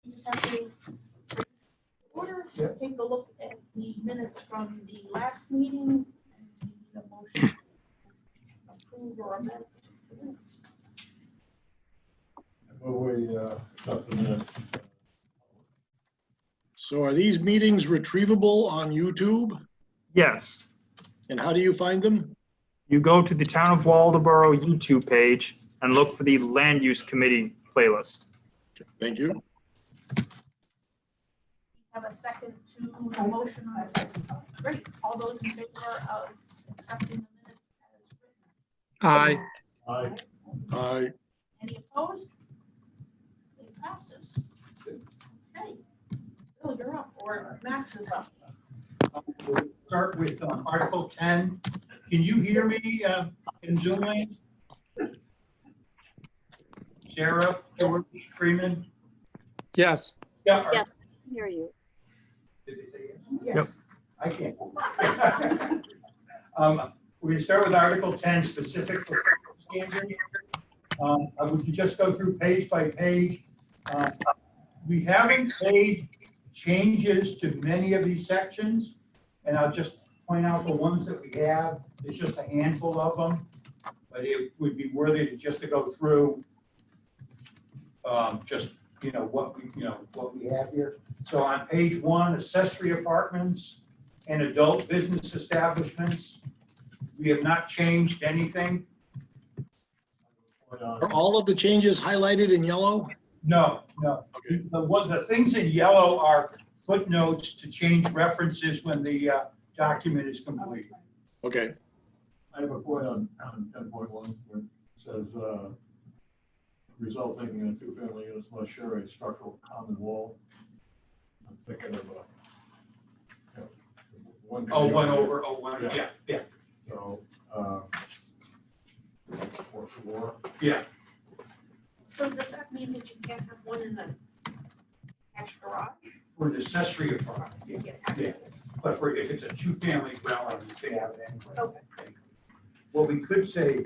We just have to order, take a look at the minutes from the last meeting and the motion to approve or amend the minutes. Will we accept the minutes? So are these meetings retrievable on YouTube? Yes, And how do you find them? you go to the Town of Waldoboro YouTube page and look for the Land Use Committee playlist. Thank you. Have a second to the motion on second. Great. All those in favor of accepting the minutes as written? Aye. Aye. Aye. Any opposed? It passes. Okay. Bill, you're up, or Max is up. We'll start with Article 10. Can you hear me in Zoom link? Sarah, George, Freeman? Yes. Yeah. Yeah. Hear you. Did they say Yep. yes? I can't. We're going to start with Article 10, specific for standards. We can just go through page by page. We haven't made changes to many of these sections, and I'll just point out the ones that we have. There's just a handful of them, but it would be worthy to just to go through just, what we have here. So on page 1, accessory apartments and adult business establishments, we have not changed anything. Are all of the changes highlighted in yellow? No. Okay. The things in yellow are footnotes to change references when the document is complete. Okay. I have a point on 10.1 where it says resulting in two-family units must share a structural common wall. I'm thinking of one. Yeah. So, or floor. Yeah. So does that mean that you can't have one in an attached garage? For an accessory apartment, You yeah. can have Yeah. But if it's a two-family dwelling, you can have it anyway. Okay. What we could say,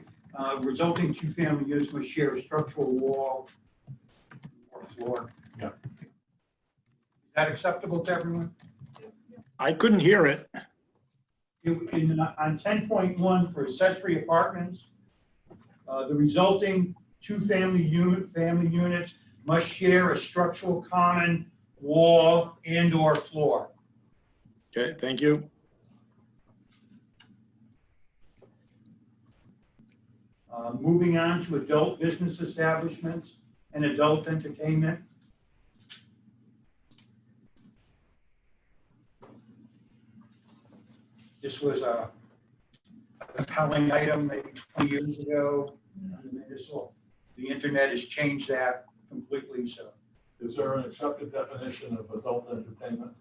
resulting two-family units must share a structural wall or floor. Yeah. Is that acceptable to everyone? I couldn't hear it. On 10.1 for accessory apartments, the resulting two-family units must share a structural common wall and/or floor. Okay, thank you. Moving on to adult business establishments and adult entertainment. This was a compelling item maybe 20 years ago. The internet has changed that completely, so. Is there an accepted definition of adult entertainment?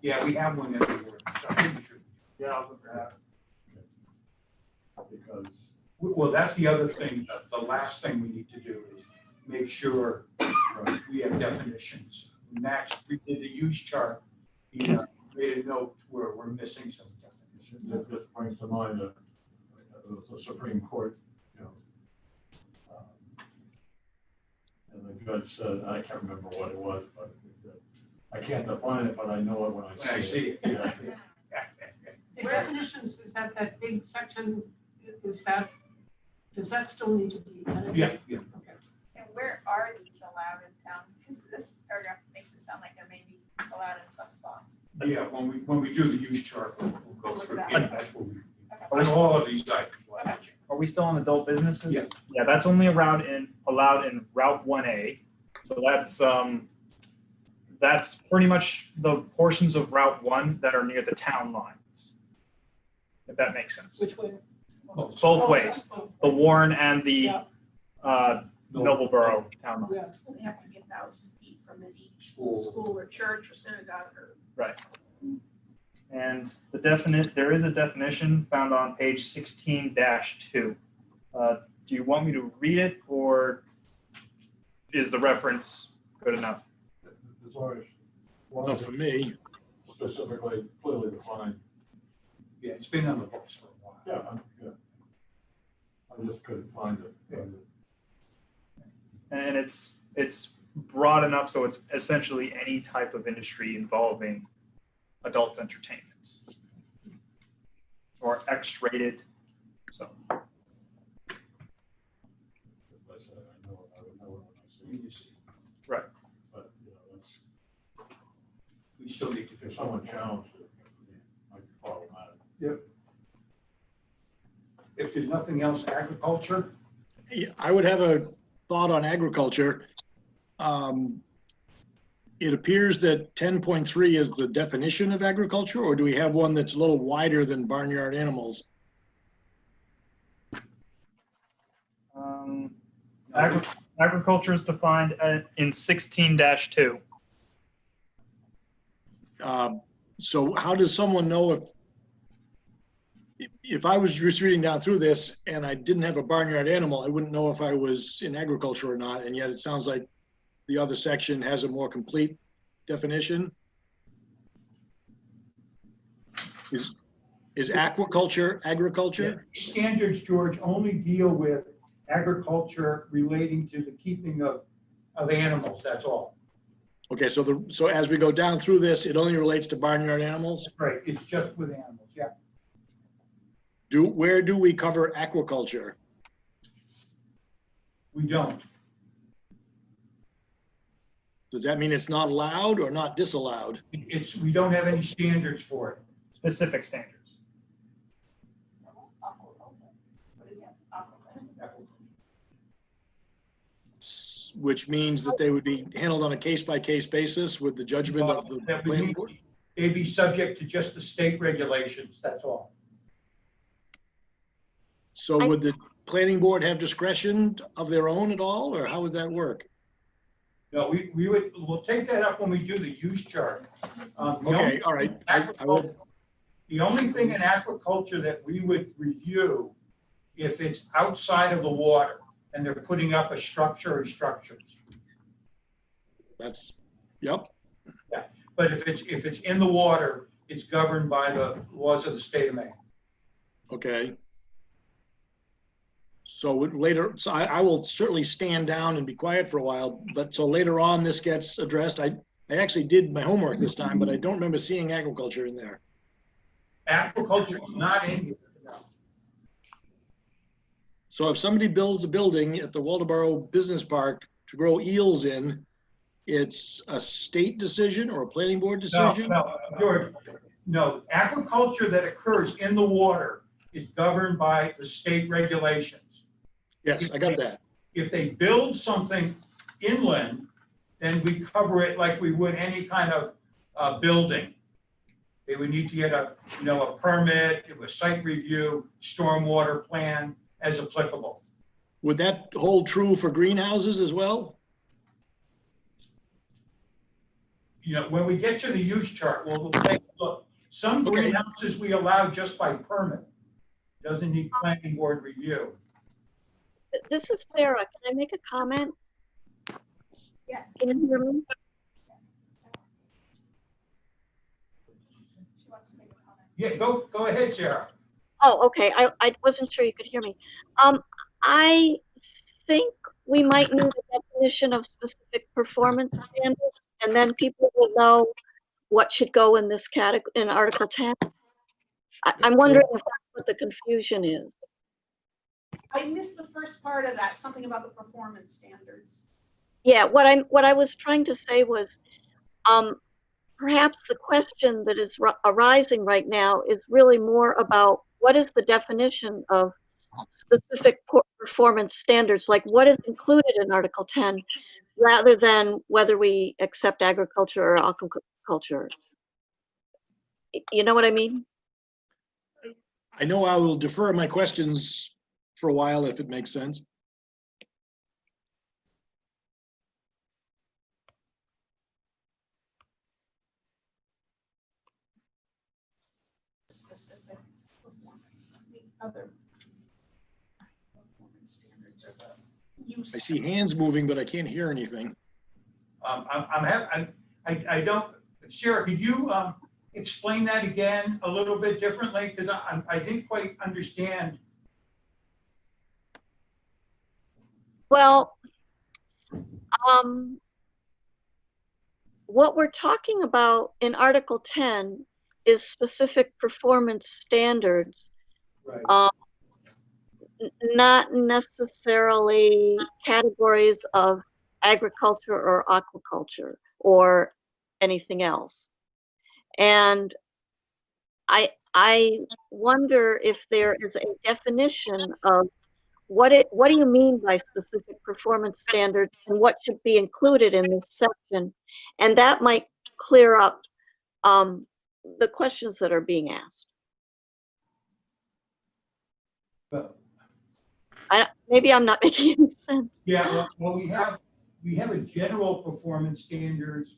Yeah, we have one everywhere. So I think we should- Yeah. Because Well, that's the other thing, the last thing we need to do is make sure we have definitions. Max redid the use chart, he made a note where we're missing some definitions. it just brings to mind the Supreme Court, and the judge said, I can't remember what it was, but I can't define it, but I know it when I When I see see it. it. Yeah. The definitions, is that big section, does that still need to be added? Yeah. Okay. And where are these allowed in town? Because this paragraph makes it sound like they're maybe allowed in some spots. Yeah, when we do the use chart, we'll go through, yeah, that's what we, Okay. on all of these items. we'll have to change. Are we still on adult businesses? Yeah. Yeah, that's only allowed in Route 1A. So that's pretty much the portions of Route 1 that are near the town lines, if that makes sense. Which way? Both ways, the Warren and the Yeah. Nobleboro town line. Yeah. They have to be 1,000 feet from any School. school or church or synagogue or. And there is a definition found on page 16-2. Do you want me to read it, or is the reference good enough? As long Not as for me. specifically clearly defined. Yeah, it's been on the books for a while. Yeah. I just couldn't find it. And it's broad enough so it's essentially any type of industry involving adult entertainment. Or X-rated, so. As I said, I would know it when I see it. Right. But, you know, that's, We still need to do if someone something. challenged it, it might be problematic. If there's nothing else, agriculture, Yeah, I would have a thought on agriculture. It appears that 10.3 is the definition of agriculture, or do we have one that's a little wider than barnyard animals? Agriculture is defined in 16-2. So how does someone know if I was just reading down through this and I didn't have a barnyard animal, I wouldn't know if I was in agriculture or not, and yet it sounds like the other section has a more complete definition. Is aquaculture agriculture? standards, George, only deal with agriculture relating to the keeping of animals, that's all. Okay, so as we go down through this, it only relates to barnyard animals? Right, it's just with animals, yeah. Where do we cover aquaculture? We don't. Does that mean it's not allowed or not disallowed? We don't have any standards for it. Specific standards. What is that? Which means that they would be handled on a case-by-case basis with the judgment of the That would planning mean board? they'd be subject to just the state regulations, that's all. So would the planning board have discretion of their own at all, or how would that work? No, we'll take that up when we do the use chart. Okay, all right. I would, The only thing in aquaculture that we would review, if it's outside of the water and they're putting up a structure or structures. that's, yep. But if it's in the water, it's governed by the laws of the state of Maine. Okay. So I will certainly stand down and be quiet for a while, but so later on this gets addressed. I actually did my homework this time, but I don't remember seeing agriculture in there. Aquaculture is not in here. No. So if somebody builds a building at the Waldoboro Business Park to grow eels in, it's a state decision or a planning board decision? No, George, no, aquaculture that occurs in the water is governed by the state regulations. Yes, I got that. If they build something inland, then we cover it like we would any kind of building. They would need to get a permit, a site review, stormwater plan as applicable. Would that hold true for greenhouses as well? When we get to the use chart, we'll take a look. Some Okay. greenhouses we allow just by permit. Doesn't need planning board review. This is Sarah. Can I make a comment? Yes. Can you hear me? She wants to make a comment. Yeah, go ahead, Sarah. Oh, okay. I wasn't sure you could hear me. I think we might need a definition of specific performance standards, and then people will know what should go in this category in Article 10. I'm wondering if that's what the confusion is. I missed the first part of that, something about the performance standards. Yeah, what I was trying to say was, perhaps the question that is arising right now is really more about what is the definition of specific performance standards, like what is included in Article 10, rather than whether we accept agriculture or aquaculture. You know what I mean? I know I will defer my questions for a while if it makes sense. Specific performance, the other performance standards are the use. I see hands moving, but I can't hear anything. I don't, Sarah, could you explain that again a little bit differently? Because I didn't quite understand. Well, what we're talking about in Article 10 is specific performance standards, Right. not necessarily categories of agriculture or aquaculture or anything else. And I wonder if there is a definition of what do you mean by specific performance standards and what should be included in this section? And that might clear up the questions that are being asked. But, Maybe I'm not making any sense. yeah, well, we have a general performance standards,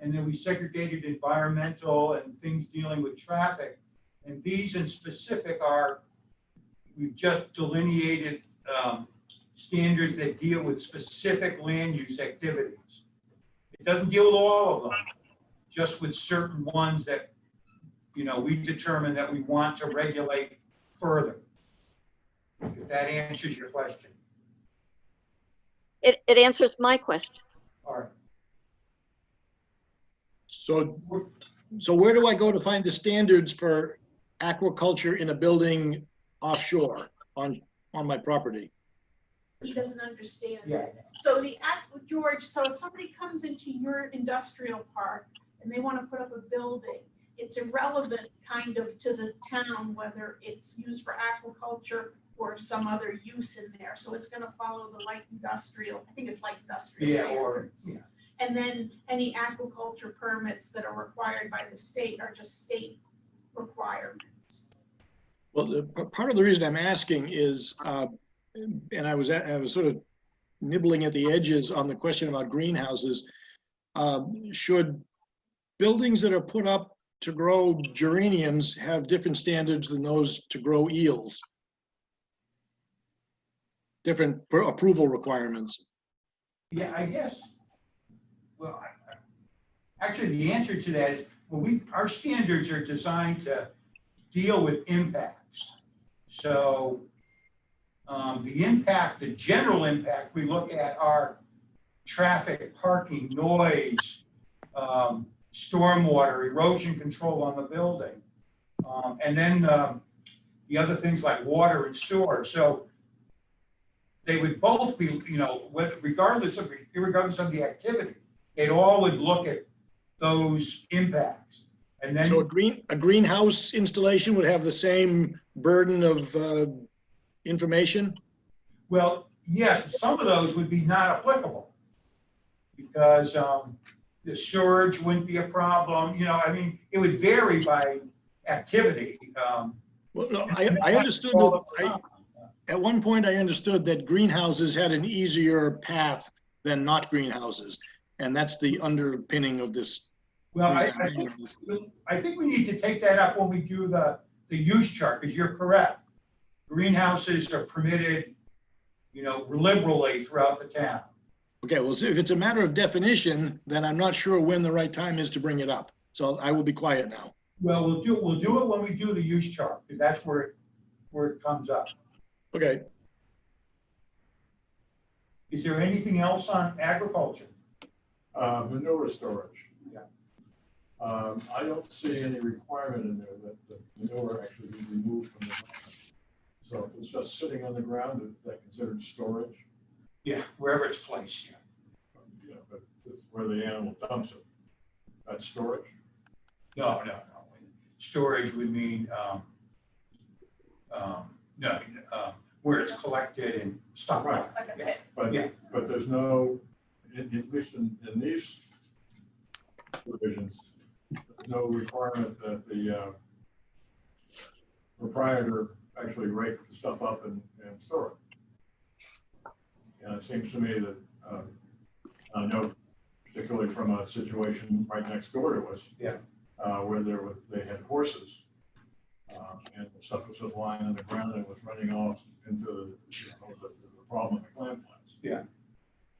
and then we segregated environmental and things dealing with traffic. And these in specific we've just delineated standards that deal with specific land use activities. It doesn't deal with all of them, just with certain ones that, we determine that we want to regulate further. If that answers your question. It answers my question. All right. So where do I go to find the standards for aquaculture in a building offshore on my property? He doesn't understand Yeah. that. So George, so if somebody comes into your industrial park and they want to put up a building, it's irrelevant kind of to the town whether it's used for aquaculture or some other use in there. So it's gonna follow the light industrial, I think it's light industrial standards. And then any aquaculture permits that are required by the state are just state requirements. Well, part of the reason I'm asking is, and I was sort of nibbling at the edges on the question about greenhouses. Should buildings that are put up to grow geraniums have different standards than those to grow eels? Different approval requirements? Yeah, I guess. Well, actually, the answer to that is, our standards are designed to deal with impacts. So the general impact we look at are traffic, parking, noise, stormwater, erosion control on the building. And then the other things like water and sewer. So they would both be, regardless of the activity, they'd all would look at those impacts. And then So a greenhouse installation would have the same burden of information? well, yes, some of those would be not applicable because the surge wouldn't be a problem. It would vary by activity. Well, no, I understood that. At one point, I understood that greenhouses had an easier path than not greenhouses, and that's the underpinning of this. Well, I think we need to take that up when we do the use chart, because you're correct. Greenhouses are permitted, liberally throughout the town. Okay, well, if it's a matter of definition, then I'm not sure when the right time is to bring it up. So I will be quiet now. Well, we'll do it when we do the use chart, because that's where it comes up. Okay. Is there anything else on agriculture? Manure storage. Yeah. I don't see any requirement in there that the manure actually be removed from the ground. So if it's just sitting on the ground, is that considered storage? Yeah, wherever it's placed, yeah. But it's where the animal dumps it. That's storage? No. Storage would mean, where it's collected and stuff. Right. Like a pit. But there's no, at least in these provisions, there's no requirement that the proprietor actually rake the stuff up and store it. And it seems to me that, I know particularly from a situation right next door to us. Yeah. Where they had horses, and the stuff was just lying on the ground and it was running off into the problem with plant plants. Yeah.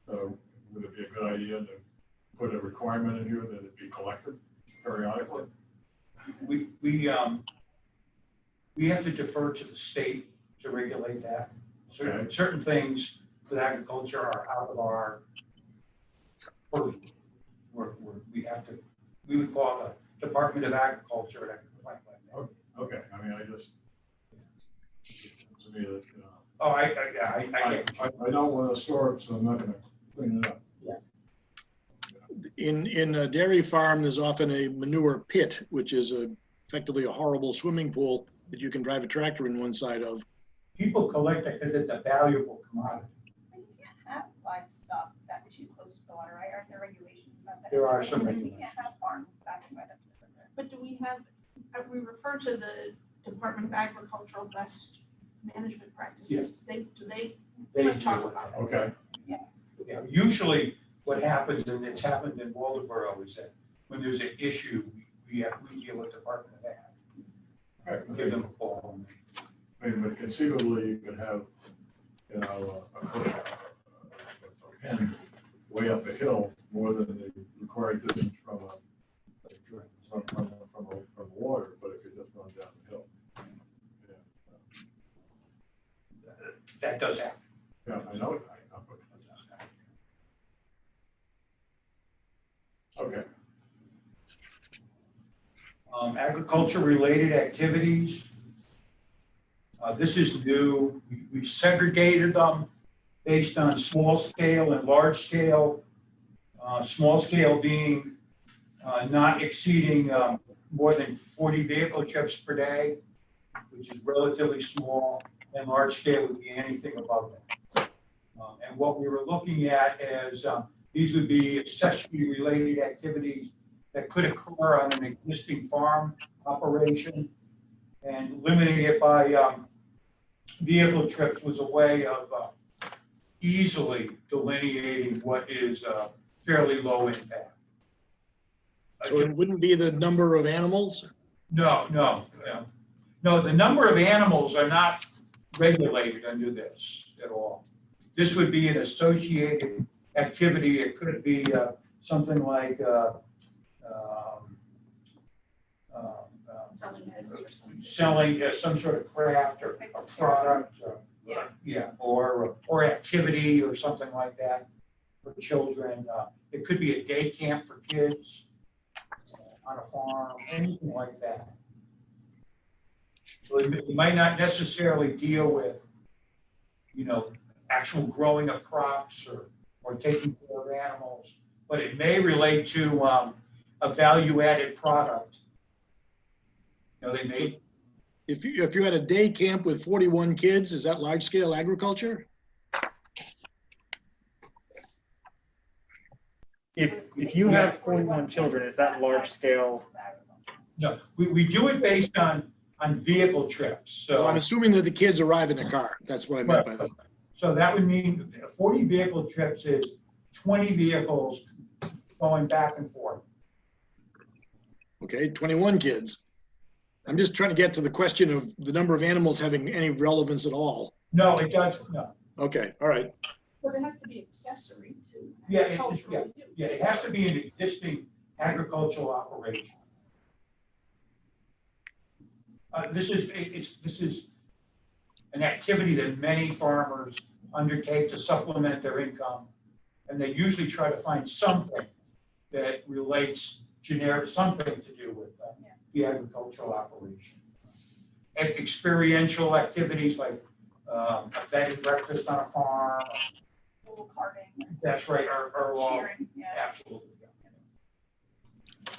So would it be a good idea to put a requirement in here that it be collected periodically? We have to defer to the state to regulate that. Certain things with agriculture are out of our purview. we would call the Department of Agriculture and everything like that. Okay, I mean, I just, to me, that, Oh, I get you. I don't want to store it, so I'm not gonna clean it up. In a dairy farm, there's often a manure pit, which is effectively a horrible swimming pool that you can drive a tractor in one side of. People collect it because it's a valuable commodity. But you can't have livestock that too close to the water, right? Aren't there regulations about that? There are some You regulations. can't have farms backing right up to the river. But do we have, we refer to the Department of Agricultural Best Management Practices. They must talk deal with about that. Okay, Yeah, usually what happens, and it's happened in Waldoboro, is that when there's an issue, we deal with Department of Ag. right, Give them a call. I mean, but conceivably, you could have, you know, a pen way up a hill more than the required distance from water, but it could just run down the hill. That does happen. Yeah, I know it. Okay, Agriculture-related activities. This is new. We segregated them based on small scale and large scale. Small scale being not exceeding more than 40 vehicle trips per day, which is relatively small, and large scale would be anything above that. And what we were looking at is these would be accessory-related activities that could occur on an existing farm operation, and limiting it by vehicle trips was a way of easily delineating what is fairly low impact. So it wouldn't be the number of animals? No, the number of animals are not regulated under this at all. This would be an associated activity. It could be something like selling eggs or something. selling some sort of craft or a product, or activity or something like that for children. It could be a day camp for kids on a farm, anything like that. So it might not necessarily deal with, actual growing of crops or taking care of animals, but it may relate to a value-added product. They may. If you had a day camp with 41 kids, is that large scale agriculture? If you have 41 children, is that large scale? No, we do it based on vehicle trips. So I'm So, assuming that the kids arrive in a car. That's what I meant by that. so that would mean 40 vehicle trips is 20 vehicles going back and forth. Okay, 21 kids. I'm just trying to get to the question of the number of animals having any relevance at all. No, it does, no. Okay, all right. But it has to be accessory to. Yeah, agricultural use. Yeah, it has to be an existing agricultural operation. This is an activity that many farmers undertake to supplement their income. And they usually try to find something that relates something to do with the agricultural operation. And experiential activities like a bed and breakfast on a farm. Little carving, That's right, are all shearing, yeah. absolutely.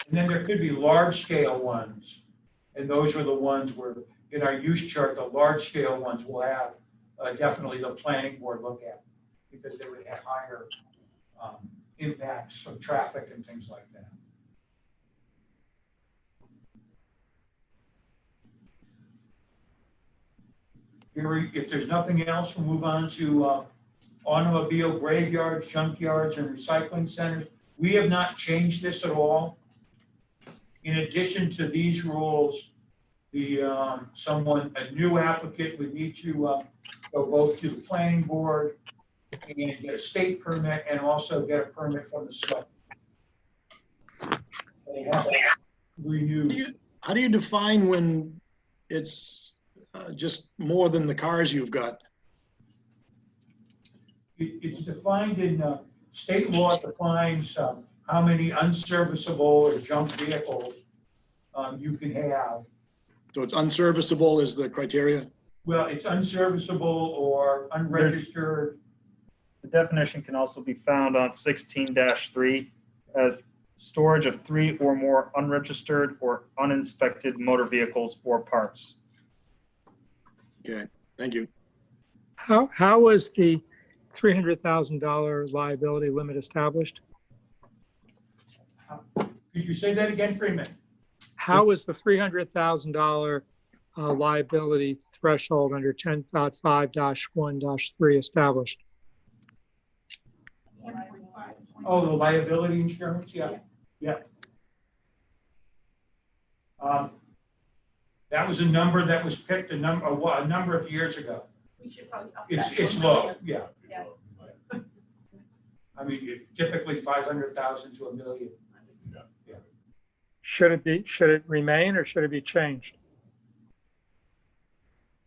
And then there could be large scale ones. And those are the ones where, in our use chart, the large scale ones will have definitely the planning board look at, because they would have higher impacts of traffic and things like that. If there's nothing else, we'll move on to automobile graveyards, junkyards, and recycling centers. We have not changed this at all. In addition to these rules, a new applicant would need to go both to the planning board and get a state permit, and also get a permit from the select. It has to renew. How do you define when it's just more than the cars you've got? It's defined in, state law defines how many unserviceable or junk vehicles you can have. So it's unserviceable is the criteria? Well, it's unserviceable or unregistered. The definition can also be found on 16-3 as storage of 3 or more unregistered or uninspected motor vehicles or parts. Okay, thank you. How was the $300,000 liability limit established? Could you say that again, Freeman? How was the $300,000 liability threshold under 10.5-1-3 established? Oh, the liability insurance, yeah, yeah. That was a number that was picked a number of years ago. We should probably up that to It's $1 low, million. yeah. Yeah. I mean, typically 500,000 to $1 million. Should it remain or should it be changed?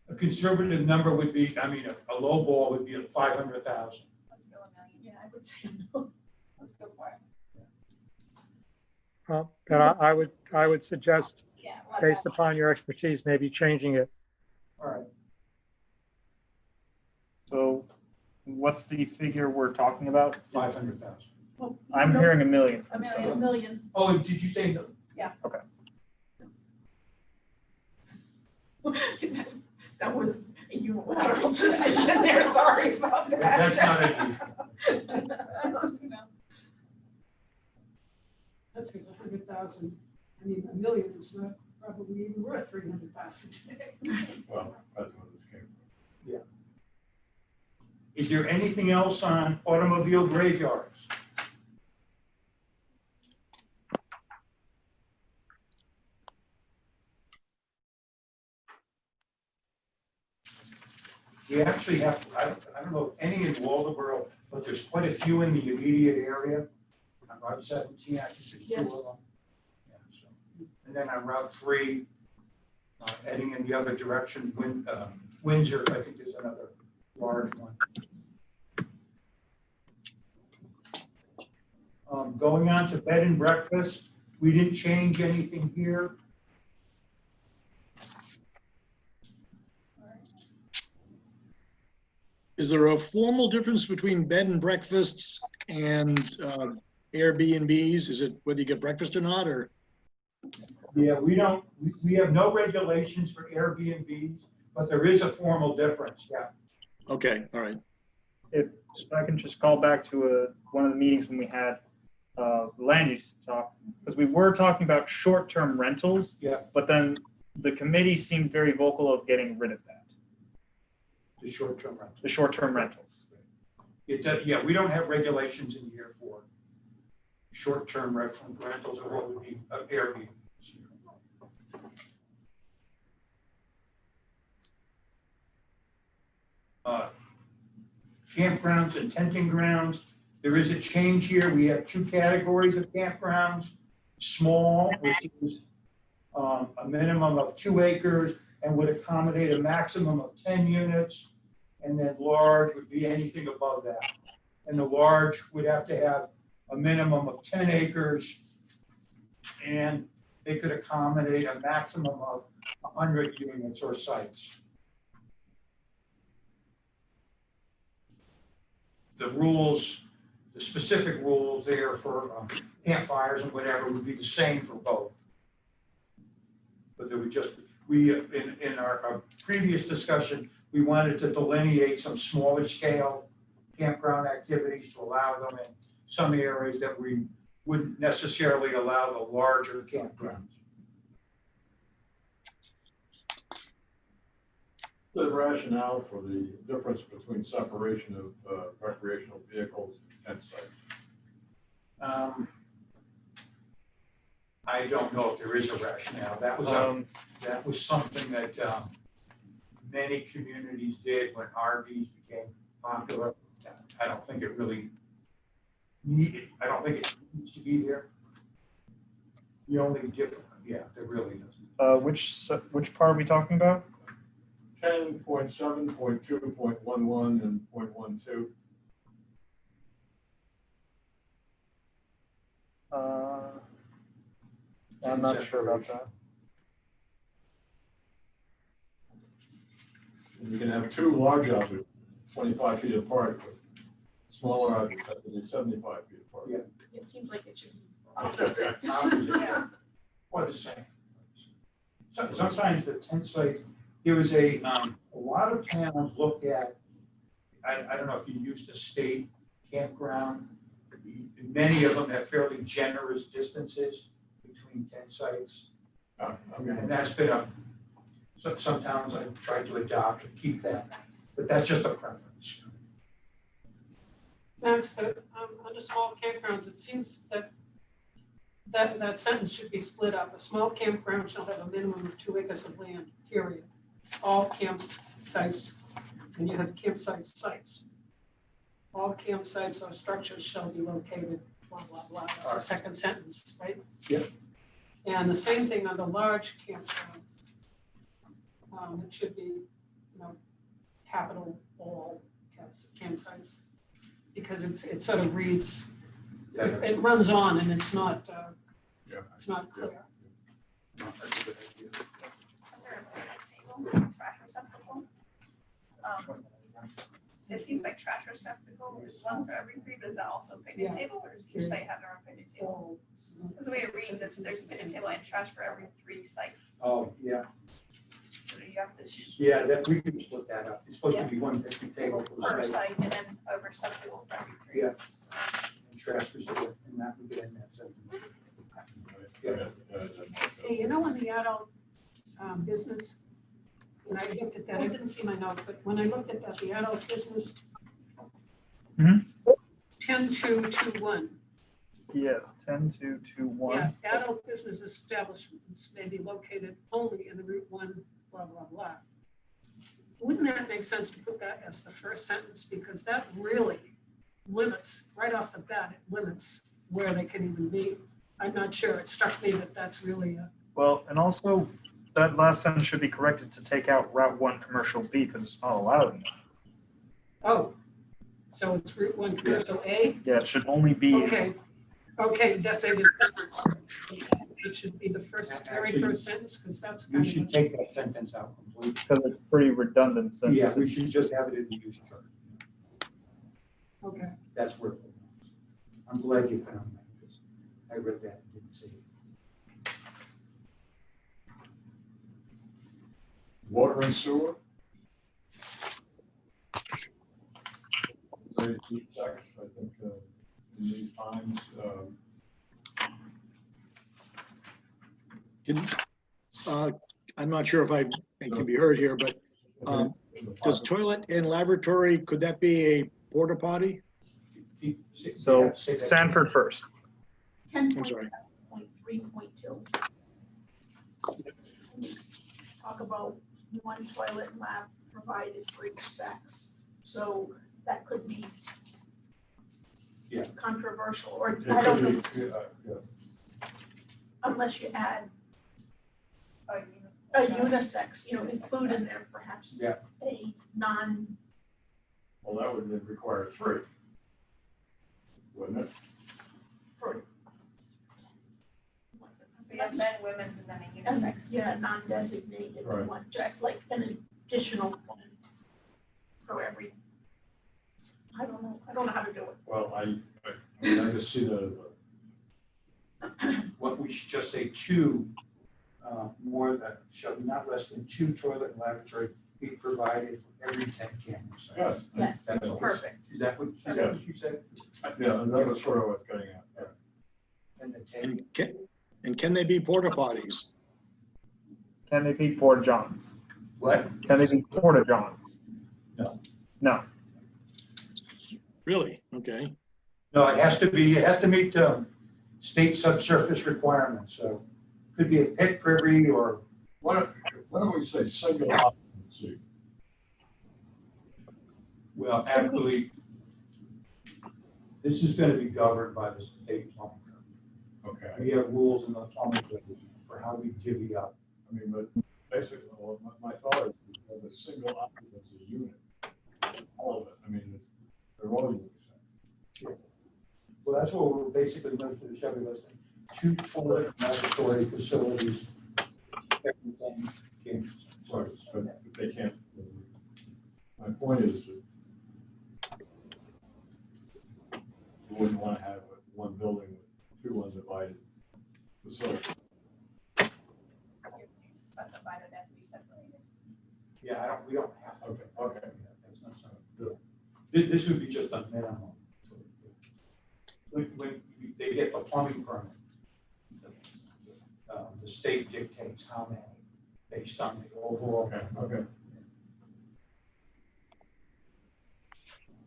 A conservative number would be, I mean, a low ball would be at 500,000. Let's go $1 million. Yeah, I would say no. Let's go for it. Well, then I would suggest, Yeah. we'll have based that. upon your expertise, maybe changing it. All right. So what's the figure we're talking about? 500,000. Well, I'm no, hearing $1 million. I'm saying $1 million. Oh, did you say no? That was a unilateral decision there, sorry about that. That's not unusual. That's because 100,000, I mean, $1 million is not probably even worth 300,000 today. Well, that's what this came from. Is there anything else on automobile graveyards? We actually have, I don't know if any in Waldoboro, but there's quite a few in the immediate area. On Route 17, I think there's 2 of them. Yes. Yeah, so. And then on Route 3, heading in the other direction, Windsor, I think is another large one. Going on to bed and breakfast, we didn't change anything here. Is there a formal difference between bed and breakfasts and Airbnbs? Is it whether you get breakfast or not, or? Yeah, we have no regulations for Airbnbs, but there is a formal difference, yeah. Okay, all right. If I can just call back to one of the meetings when we had land use talk, because we were talking about short-term rentals. Yeah. But then the committee seemed very vocal of getting rid of that, The short-term rental. the short-term rentals. It does, yeah, we don't have regulations in here for short-term rentals or what would be Airbnb. Campgrounds and tenting grounds. There is a change here. We have 2 categories of campgrounds. Small, which is a minimum of 2 acres and would accommodate a maximum of 10 units. And then large would be anything above that. And the large would have to have a minimum of 10 acres and they could accommodate a maximum of 100 units or sites. The rules, the specific rules there for campfires and whatever would be the same for both. But there would just, in our previous discussion, we wanted to delineate some smaller scale campground activities to allow them in some areas that we wouldn't necessarily allow the larger campgrounds. The rationale for the difference between separation of recreational vehicles and sites. I don't know if there is a rationale. That was something that many communities did when RVs became popular. I don't think it really I don't think it needs to be there. The only difference, yeah, there really doesn't. Which part are we talking about? 10.7, 0.2, and 0.12. I'm not sure about that. You can have two large objects, 25 feet apart, but smaller objects have to be 75 feet apart. Yeah. It seems like it should be opposite. Yeah. Or the same. So sometimes the tent sites, there was a lot of towns looked at, I don't know if you used the state campground. Many of them have fairly generous distances between tent sites. I mean, And that's been some towns I've tried to adopt and keep that, but that's just a preference. Max, under small campgrounds, it seems that sentence should be split up. A small campground shall have a minimum of 2 acres of land, period. All campsites, and you have campsite sites. All campsites or structures shall be located, blah, blah, blah. That's the second sentence, right? Yep. And the same thing under large campgrounds. It should be, capital all campsites. Because it sort of reads, it runs on and it's not clear. That's a good idea. Trash receptacle. It seems like trash receptacle is one for every 3, but is that also picnic table, or does each site have their own picnic table? Because the way it reads, is there's picnic table and trash for every 3 sites. Oh, yeah, So you have to yeah, that, we can split that up. It's supposed to be one picnic table for per the site. site and then a receptacle for every 3. Yeah. And trash receptacle, and that would get in that sentence. Hey, in the adult business, when I looked at that, I didn't see my note, but when I looked at that, the adult business. Mhm. 10.2.2.1. Yes, 10.2.2.1. Yeah, adult business establishments may be located only in the Route 1, blah, blah, blah. Wouldn't that make sense to put that as the first sentence? Because that really limits, right off the bat, it limits where they can even be. I'm not sure. It struck me that that's really a. Well, and also that last sentence should be corrected to take out Route 1 commercial B because it's not allowed in there. Oh, so it's Route 1 commercial A? Yeah, it should only be. Okay, that's it. It should be the very first sentence, because that's. We should take that sentence out completely. Because it's pretty redundant since. Yeah, we should just have it in the use chart. Okay. That's where it belongs. I'm glad you found that, because I read that and didn't see it. Water and sewer. Very deep text, I think, in these times. I'm not sure if I can be heard here, but does toilet and lavatory, could that be a porta potty? So Sanford first. I'm sorry. 10.3.2. Talk about one toilet and lab provided for each sex. So that could be controversial, or It I don't could know, be, yes. unless you add Oh, a unisex, include in there perhaps Yeah. a non, Well, that would require 3, wouldn't it? for. So you have men, women's, and then a unisex. Yeah, non-designated Right. one, just like an additional one for every. I don't know how to do it. Well, I just see that as What we should just say 2, shall be not less than 2 toilet and lavatory be provided for every 10 campus. yes. Yes, That's all. perfect. Is that what you said? Yeah, and that was sort of what I was getting at. And the 10, And can they be porta potties? Can they be Porta Johns? what? Can they be Porta Johns? No. No. Really? Okay. No, it has to meet state subsurface requirements, so could be a pit privy or. Why don't we say single occupancy? Well, actually, this is gonna be governed by the state plumbing code. Okay. We have rules in the plumbing code for how we divvy up. I mean, but basically, well, my thought is that a single occupancy unit, all of it, I mean, they're all unique. Well, that's what we're basically going to the Chevy listing. 2 toilet and lavatory facilities. Everything can- Right, but they can't. My point is that you wouldn't want to have one building with 2 undivided facilities. Specified it have to be separated. Yeah, we don't have to. Okay. That's not something. This would be just a minimum. When they get the plumbing permit, the state dictates how many, based on the overall. Okay.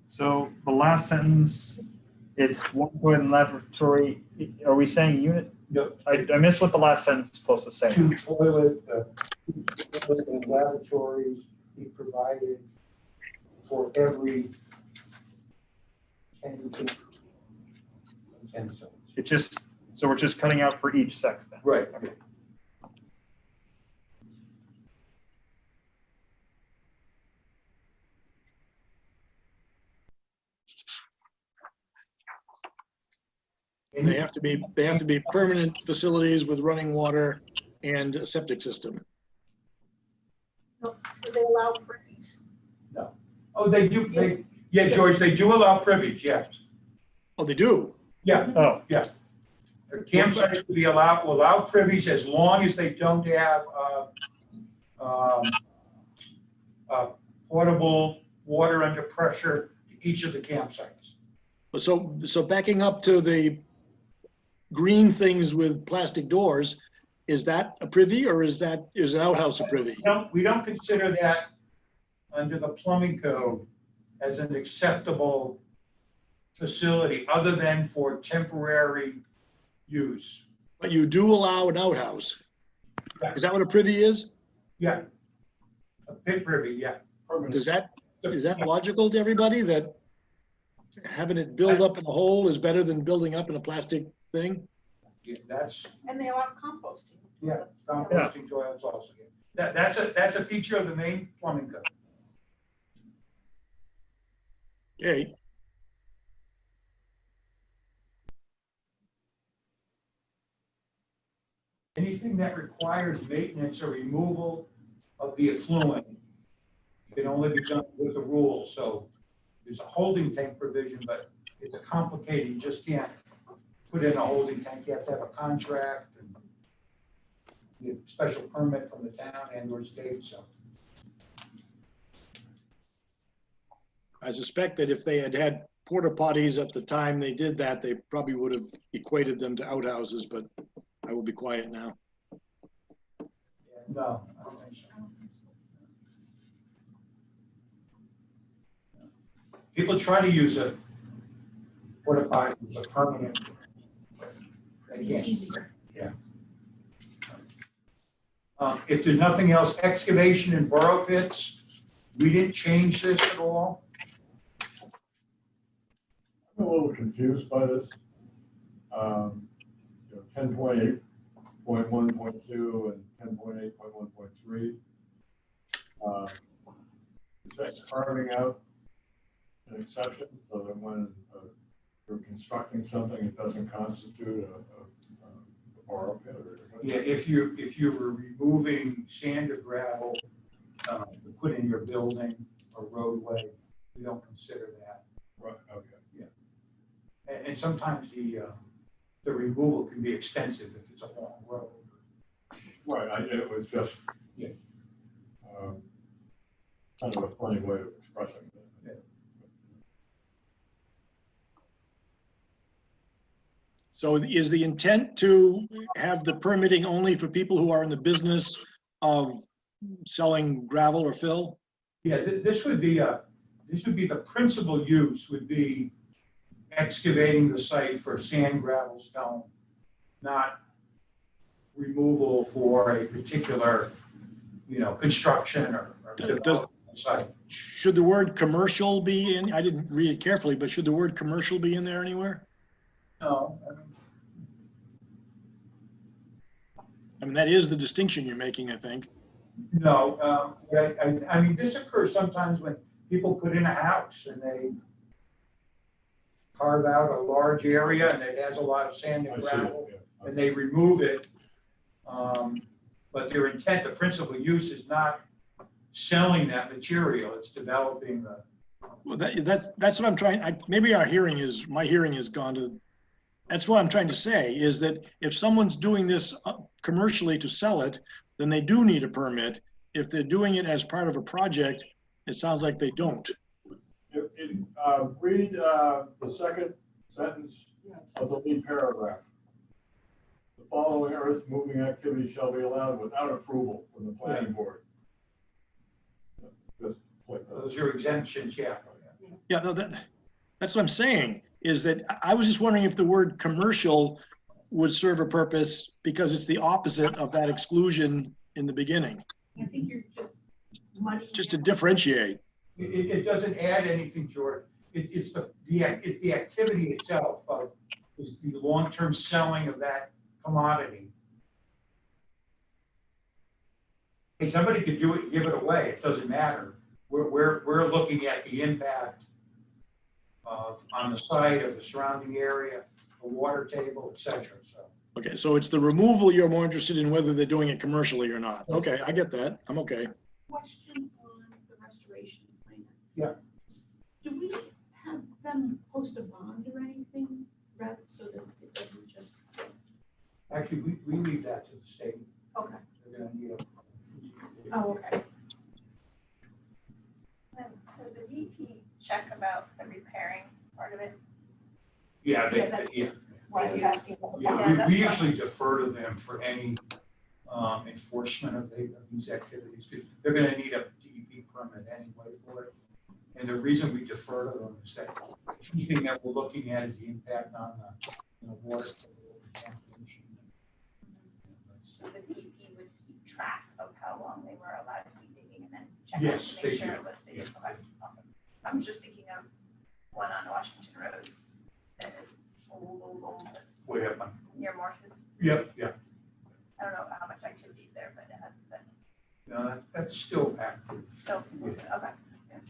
So the last sentence, it's 1 toilet and lavatory. Are we saying unit? No, I missed what the last sentence is supposed to say. 2 toilet and lavatories be provided for every 10 zones. It just, so we're just cutting out for each sex then. Right. And they have to be permanent facilities with running water and a septic system. Do they allow privies? Oh, they do, yeah, George, they do allow privies, yes. Oh, they do? Yeah, Oh, the campsites will be allow privies as long as they don't have, portable water under pressure to each of the campsites. So backing up to the green things with plastic doors, is that a privy or is an outhouse a privy? We don't consider that under the plumbing code as an acceptable facility other than for temporary use. But you do allow an outhouse. Is that what a privy is? Yeah. A pit privy, yeah. Is that logical to everybody that having it build up in a hole is better than building up in a plastic thing? Yeah, that's, And they allow composting. yeah, composting toilets also. That's a feature of the main plumbing code. Okay. Anything that requires maintenance or removal of the effluent can only be done with the rules. So there's a holding tank provision, but it's a complicated, you just can't put in a holding tank. You have to have a contract and get a special permit from the town and or state, so. I suspect that if they had had porta potties at the time they did that, they probably would have equated them to outhouses, but I will be quiet now. No, I don't think so. People try to use a porta potty as a permanent. They It's can't. easier. If there's nothing else, excavation and burrow pits, we didn't change this at all. I'm a little confused by this. 10.8.1.2 and 10.8.1.3. Is that carving out an exception so that when you're constructing something, it doesn't constitute a borrow pit? Yeah, if you were removing sand or gravel to put in your building or roadway, we don't consider that. Right, okay. And sometimes the removal can be extensive if it's a long road. Right, it was just kind of a funny way of expressing that. So is the intent to have the permitting only for people who are in the business of selling gravel or fill? Yeah, this would be the principal use would be excavating the site for sand, gravel, stone, not removal for a particular, construction or development site. Should the word commercial be in? I didn't read it carefully, but should the word commercial be in there anywhere? No, I mean, that is the distinction you're making, I think. no. I mean, this occurs sometimes when people put in a house and they carve out a large area and it has a lot of sand I and see, gravel. yeah, and they remove it. But their intent, the principal use is not selling that material, it's developing the. Well, that's what I'm trying, maybe my hearing is gone to, that's what I'm trying to say, is that if someone's doing this commercially to sell it, then they do need a permit. If they're doing it as part of a project, it sounds like they don't. Read the second sentence Yeah, it of the says- lead paragraph. The following earth moving activity shall be allowed without approval from the planning board. Just like that. Those are exemptions, yeah. Yeah, no, that's what I'm saying, is that I was just wondering if the word commercial would serve a purpose because it's the opposite of that exclusion in the beginning, I think you're just muddying. just to it. differentiate. It doesn't add anything, George. It's the activity itself of, is the long-term selling of that commodity. Hey, somebody could do it, and give it away, it doesn't matter. We're looking at the impact of, on the site of the surrounding area, the water table, et cetera, so. Okay, so it's the removal you're more interested in whether they're doing it commercially or not. Okay, I get that. I'm okay. Question on the restoration plan. Yeah. Do we have them post a bond or anything, rather, so that it doesn't just, Actually, we leave that to the state. okay, They're gonna need a. oh, okay. And does the DP check about the repairing part of it? Yeah, Yeah, that's- yeah. Why I was asking. Yeah, we usually defer to them for any enforcement of these activities. They're gonna need a DEP permit anyway for it. And the reason we defer to them is that the key thing that we're looking at is the impact on the water. Contamination. So the DEP would keep track of how long they were allowed to be digging and then check out Yes, to they make sure do. it was digging. Okay, awesome. I'm just thinking of one on Washington Road that is old, Way up on. near Morse's. Yep. I don't know how much activity is there, but it hasn't been No, that's still active. still, okay.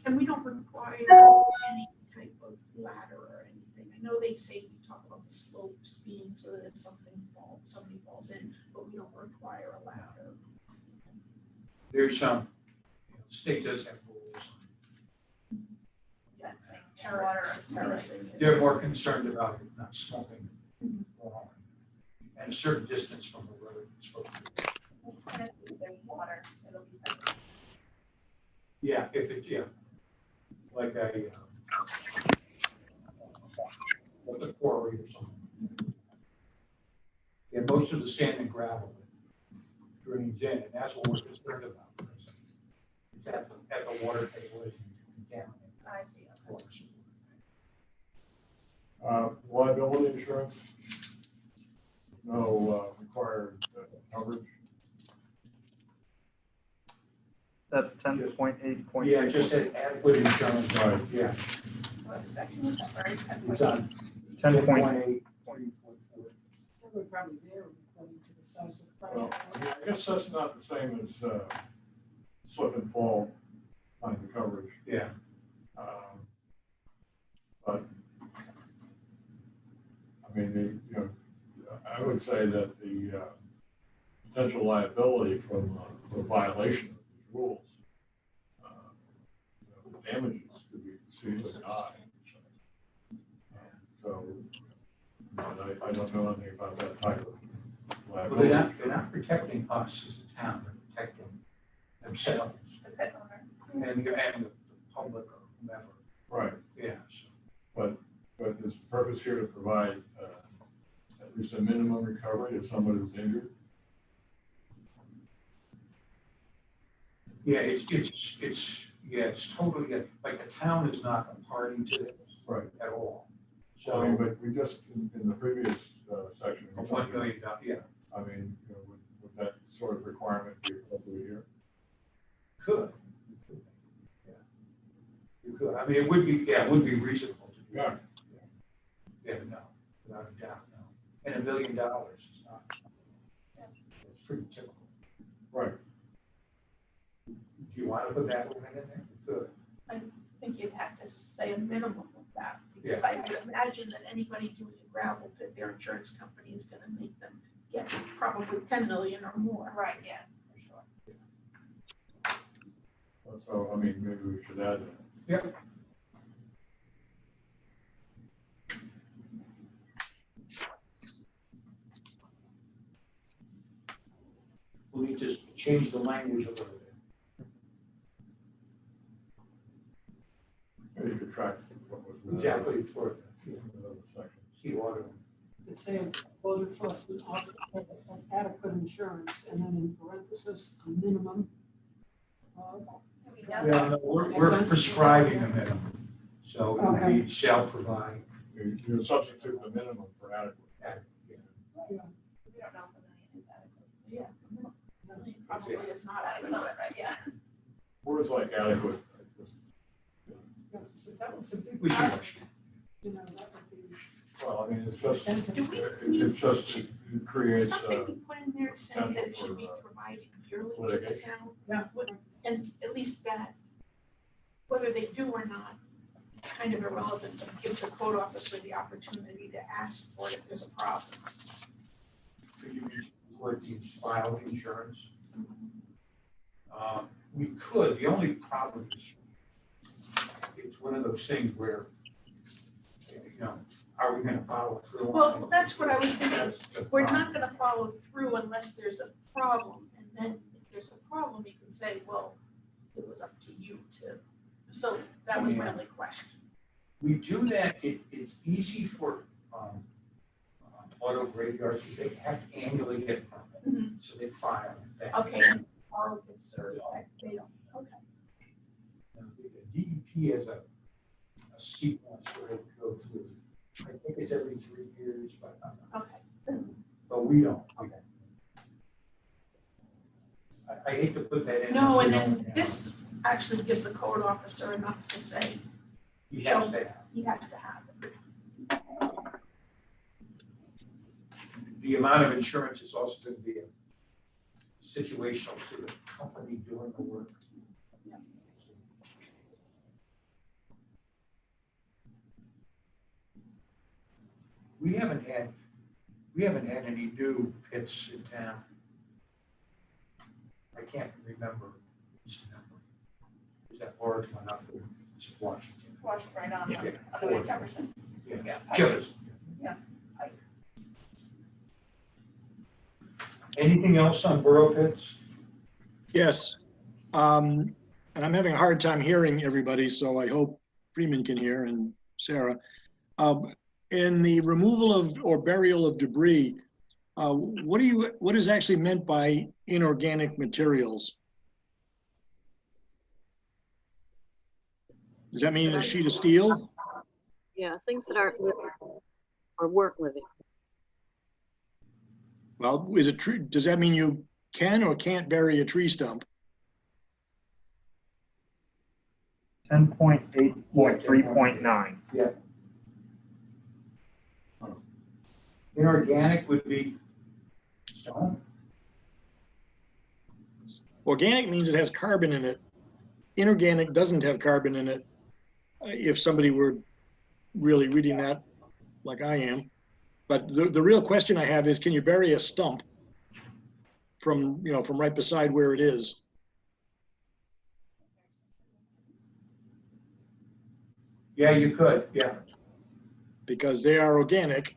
And we don't require any type of ladder or anything. I know they say we talk about the slopes being so that if somebody falls in, but we don't require a ladder. There's some, the state does have rules. That's like Terrace, water. terraces. They're more concerned about it not sloping. And a certain distance from the road. It's supposed to be. And if there's water, it'll be better. Yeah, if it, yeah. Like a quarry or something. Yeah, most of the sand and gravel drains in, and that's what we're concerned about. Because it's at the water table, it's contaminated. I see, okay. water supply. Liability insurance, no required coverage. That's 10.8. Yeah, just adequate insurance, Right. yeah. What section is that? Sorry, It's on 10.8. 10.8. That would probably vary according to the size of the Well, project. I guess that's not the same as slip and fall kind of coverage. Yeah. But I mean, I would say that the potential liability from for violation of these rules, the damages could be exceedingly high. So I don't know anything about that type of Well, liability. they're not protecting us as a town, they're protecting themselves The pit owner. and the public or whomever. Right, Yeah, so. but is the purpose here to provide at least a minimum recovery if somebody was injured? Yeah, it's totally, like the town is not a party to this. Right. At all. I mean, So, but we just, in the previous section. we $1 million, yeah, I mean, would that sort of requirement be appropriate here? could. Yeah. You could, I mean, it would be reasonable to do that. Yeah, no, without a doubt, no. And $1 million is not, it's pretty typical. Right. Do you want to put that limit in there? You could. I think you'd have to say a minimum of that, Because I would imagine that anybody doing a gravel pit, their insurance company is gonna make them get probably 10 million or more. Right, yeah, for sure. So, I mean, maybe we should add that. Yep. We need to change the language a little bit. Maybe you could track what was. Exactly for the other section. key auto. It's saying code enforcement officer of adequate insurance, and then in parenthesis, a minimum of. Do we know Yeah, that? no, we're prescribing a minimum, so it would Okay. be shall provide. You substitute the minimum for adequate. We don't know if a million is adequate. Yeah. Million probably is not It's adequate. not, right, yeah. Words like adequate. Yeah, so that was a big. We should part, rush. You know, that would be. Well, I mean, it's just, Do we it's just, it creates, something we put in there saying that it potential should be for, provided yearly to the litigation. town? Yeah. And at least that, whether they do or not, kind of irrelevant, but gives the code officer the opportunity to ask for it if there's a problem. Could you record the file insurance? We could, the only problem is, it's one of those things where, you know, are we gonna follow through on it? Well, that's what I was thinking. That's the We're problem. not gonna follow through unless there's a problem, and then if there's a problem, you can say, well, it was up to you to, so that was my only question. We do that, it's easy for, auto graveyards, they have to annually get a permit, so they file that. Okay, and borrow gets certified, they don't, okay. Now, the DEP has a sequence where they go through, I think it's every 3 years, but we don't. Okay. I hate to put that in. No, if and we then don't have this actually gives the code officer enough to say it. He has to have. he has to have it. The amount of insurance is also going to be a situational to the company doing the work. We haven't had any new pits in town. I can't remember this number. Is that large one up there? It's Washington. Wash it right on, Yeah. on the way to Jefferson. Yeah. Yeah. Jefferson. Yeah. Anything else on borough pits? Yes. And I'm having a hard time hearing everybody, so I hope Freeman can hear and Sarah. In the removal of or burial of debris, what is actually meant by inorganic materials? Does that mean a sheet of steel? Yeah, things that aren't living or weren't living. Well, is it true? Does that mean you can or can't bury a tree stump? 10.8.3.9. Yeah. Inorganic would be stone. Organic means it has carbon in it. Inorganic doesn't have carbon in it. If somebody were really reading that like I am. But the real question I have is, can you bury a stump from right beside where it is? Yeah, you could, yeah. Because they are organic.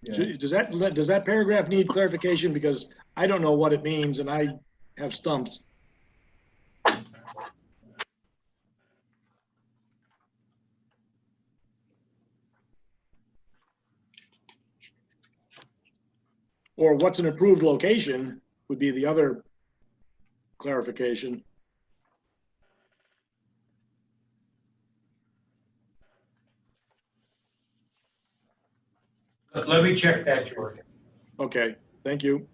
Yeah. Does that paragraph need clarification? Because I don't know what it means and I have stumps. Or what's an approved location would be the other clarification. Let me check that, George. Okay, thank you.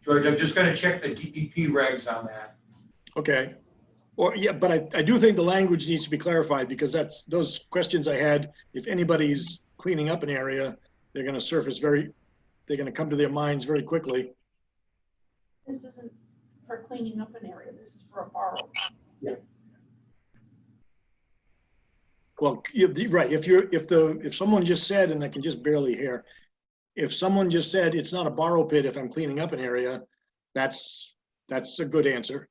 George, I'm just gonna check the DEP regs on that. Okay, Or, yeah, but I do think the language needs to be clarified because that's, those questions I had, if anybody's cleaning up an area, they're gonna surface they're gonna come to their minds very quickly. This isn't for cleaning up an area, this is for a borrow. Well, right, if someone just said, and I can just barely hear, if someone just said, it's not a borrow pit if I'm cleaning up an area, that's a good answer.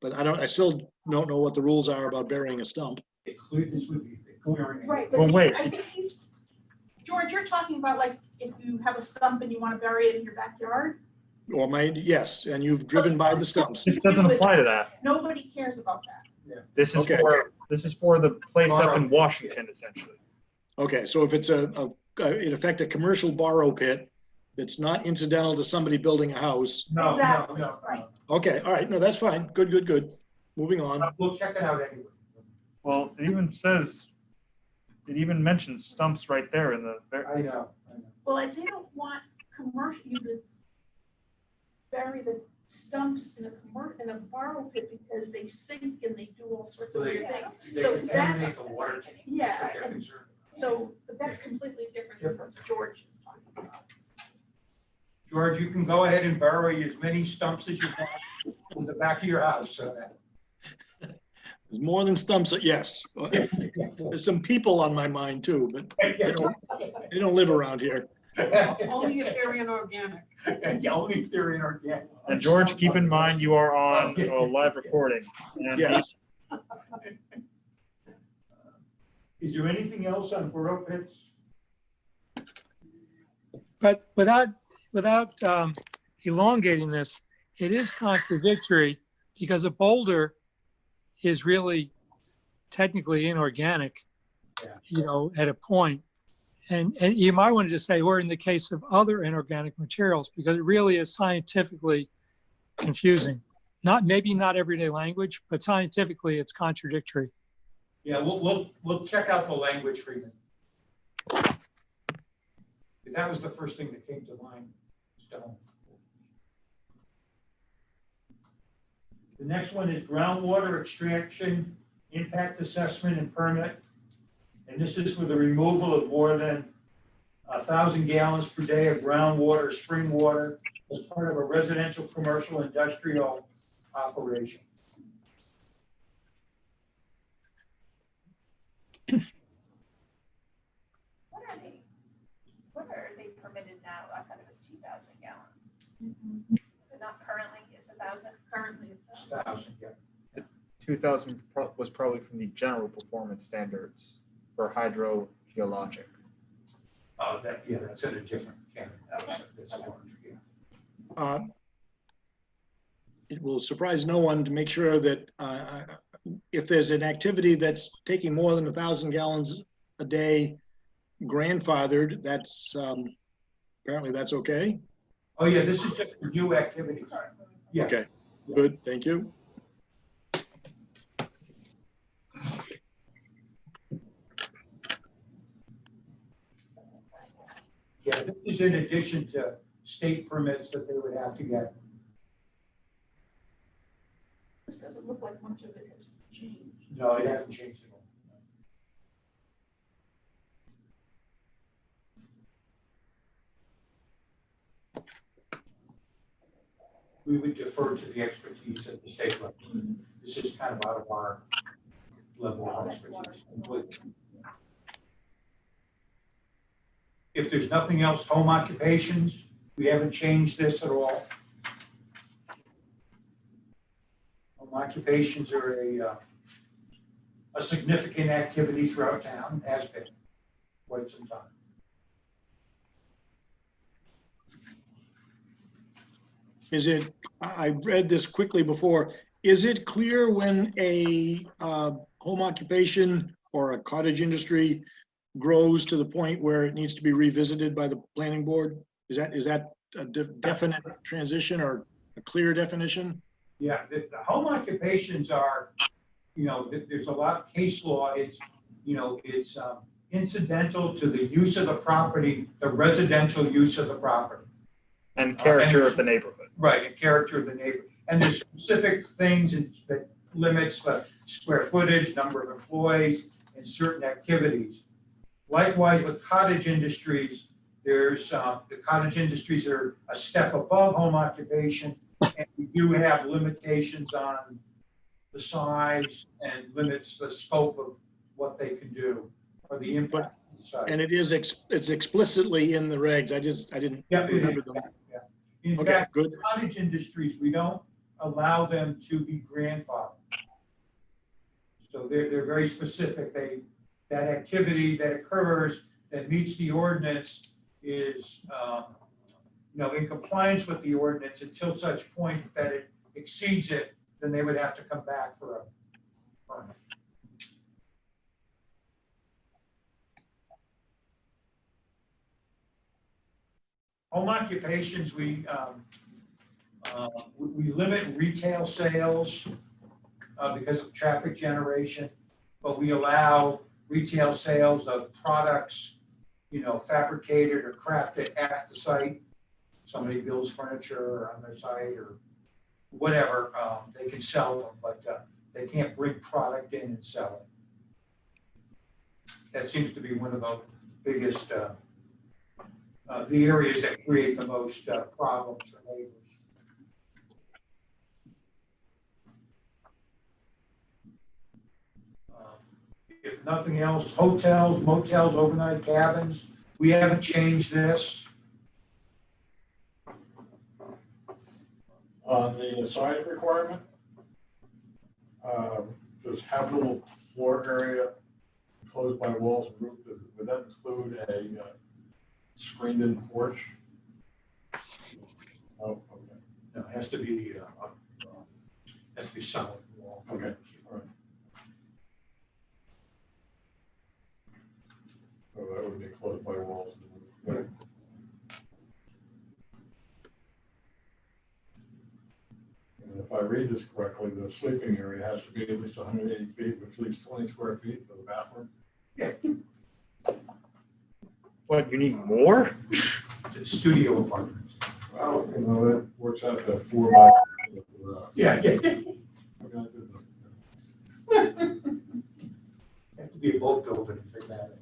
But I still don't know what the rules are about burying a stump. This would be clearing. Right, Well, but wait. I think George, you're talking about like if you have a stump and you want to bury it in your backyard? Or yes, and you've driven by the stumps. This doesn't apply to that. Nobody cares about that. This is Okay. for the place up in Washington, essentially. Okay, so if it's in effect, a commercial borrow pit that's not incidental to somebody building a house. No, Exactly, right. Okay, all right, no, that's fine. Good. Moving on. We'll check it out anyway. Well, it even mentions stumps right there in the. I know. Well, if they don't want you to bury the stumps in a borrow pit because they sink and they do all sorts of weird things. So that's, yeah, and so, but that's completely different than what George is talking about. George, you can go ahead and bury as many stumps as you want in the back of your house. There's more than stumps, yes. There's some people on my mind too, but they don't live around here. Only if they're inorganic. Only if they're inorganic. And George, keep in mind you are on a live recording. And Yes. Is there anything else on burrow pits? But without elongating this, it is contradictory because a boulder is really technically inorganic, at a point. And you might want to just say, or in the case of other inorganic materials, because it really is scientifically confusing. Maybe not everyday language, but scientifically it's contradictory. Yeah, we'll check out the language for you. That was the first thing that came to mind. Stone. The next one is groundwater extraction, impact assessment and permit. And this is for the removal of more than 1,000 gallons per day of groundwater, spring water, as part of a residential, commercial, industrial operation. What are they permitted now? I thought it was 2,000 gallons. Mm-hmm. Is it not currently? It's 1,000? Currently, It's 1,000, yeah. 2000 was probably from the general performance standards for hydrogeologic. Oh, that's in a different category. That's a larger, yeah. It will surprise no one to make sure that if there's an activity that's taking more than 1,000 gallons a day grandfathered, that's apparently that's okay. Oh, yeah, this is just for new activities. Yeah. Okay, good, thank you. Yeah, this is in addition to state permits that they would have to get. this doesn't look like much of it has changed. No, it hasn't changed at all. We would defer to the expertise at the state level. This is kind of out of our level of expertise completely. If there's nothing else, home occupations, we haven't changed this at all. Home occupations are a significant activity throughout town, has been quite some time. Is it, I read this quickly before, is it clear when a home occupation or a cottage industry grows to the point where it needs to be revisited by the planning board? Is that a definite transition or a clear definition? Yeah, the home occupations are, there's a lot of case law. It's incidental to the use of the property, the residential use of the property. And character of the neighborhood. Right, and character of the neighborhood. And there's specific things that limits the square footage, number of employees, and certain activities. Likewise, with cottage industries, there's, the cottage industries are a step above home occupation, and we do have limitations on the size and limits the scope of what they can do or the impact of the site. And it's explicitly in the regs. I didn't Yeah, it remember is. them. Yeah. In Okay, fact, good. cottage industries, we don't allow them to be grandfathered. So they're very specific. That activity that occurs that meets the ordinance is, in compliance with the ordinance until such point that it exceeds it, then they would have to come back for a permit. Home occupations, we limit retail sales because of traffic generation, but we allow retail sales of products, fabricated or crafted at the site. Somebody builds furniture on their site or whatever, they can sell them, but they can't bring product in and sell it. That seems to be one of the biggest, the areas that create the most problems for neighbors. If nothing else, hotels, motels, overnight cabins, we haven't changed this. On the size requirement, does habitable floor area enclosed by walls and roof, would that include a screened-in porch? Oh, okay, No, it has to be solid wall. okay, all right. So that would be enclosed by walls and roof. And if I read this correctly, the sleeping area has to be at least 180 feet, with at least 20 square feet for the bathroom. What, you need more? Studio apartments. Well, that works out to 4 by. Yeah. I got Have to be a boat builder to fit that in.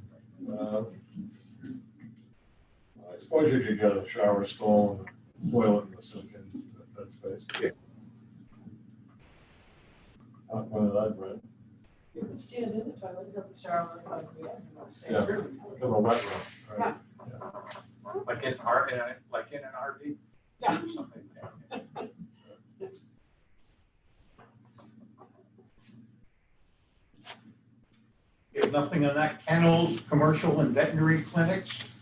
I suppose you could get a shower stall and a toilet in the sink in that space. Yeah. Not one that I've read. You can stand in the toilet, you have a shower, like we have, Yeah. Have a wet room, right? Like in an RV? Yeah. Or something, yeah. If nothing on that, kennels, commercial and veterinary clinics,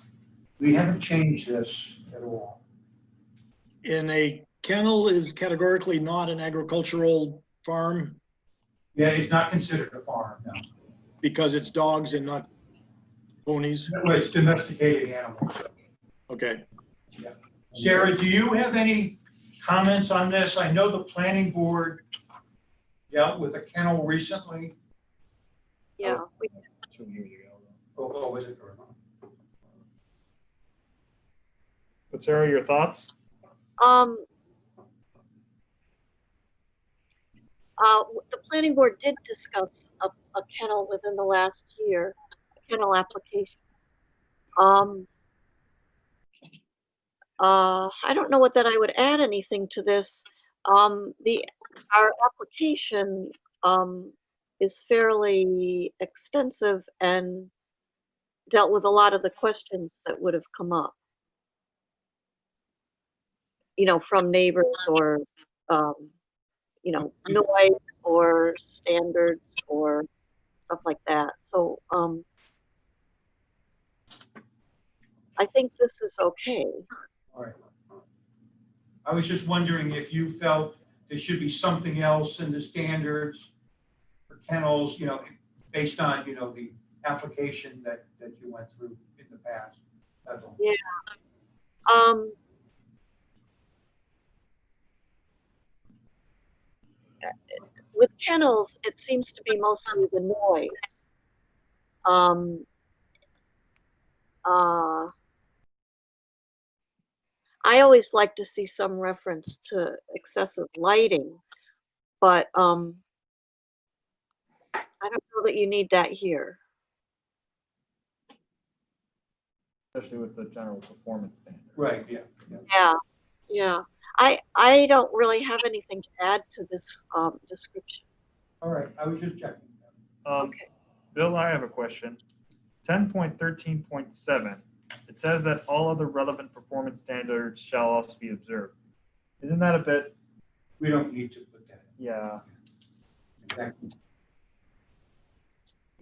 we haven't changed this at all. In a kennel is categorically not an agricultural farm Yeah, it's not considered a farm now. because it's dogs and not ponies. Well, it's domesticated animals. Okay. Sarah, do you have any comments on this? I know the planning board dealt with a kennel recently. Yeah, 2 years ago. Oh, was it? But Sarah, your thoughts? The planning board did discuss a kennel within the last year, a kennel application. I don't know that I would add anything to this. Our application, is fairly extensive and dealt with a lot of the questions that would have come up. From neighbors or, noise or standards or stuff like that. So, I think this is okay. All right. I was just wondering if you felt there should be something else in the standards for kennels, based on, the application that you went through in the past. That's all. Yeah. With kennels, it seems to be mostly the noise. I always like to see some reference to excessive lighting, but I don't know that you need that here. Especially with the general performance standard. Right, yeah. Yeah, yeah. I don't really have anything to add to this description. All right, I was just checking. Okay. Bill, I have a question. 10.13.7, it says that all other relevant performance standards shall also be observed. Isn't that a bit, We don't need to put that in. yeah, Exactly.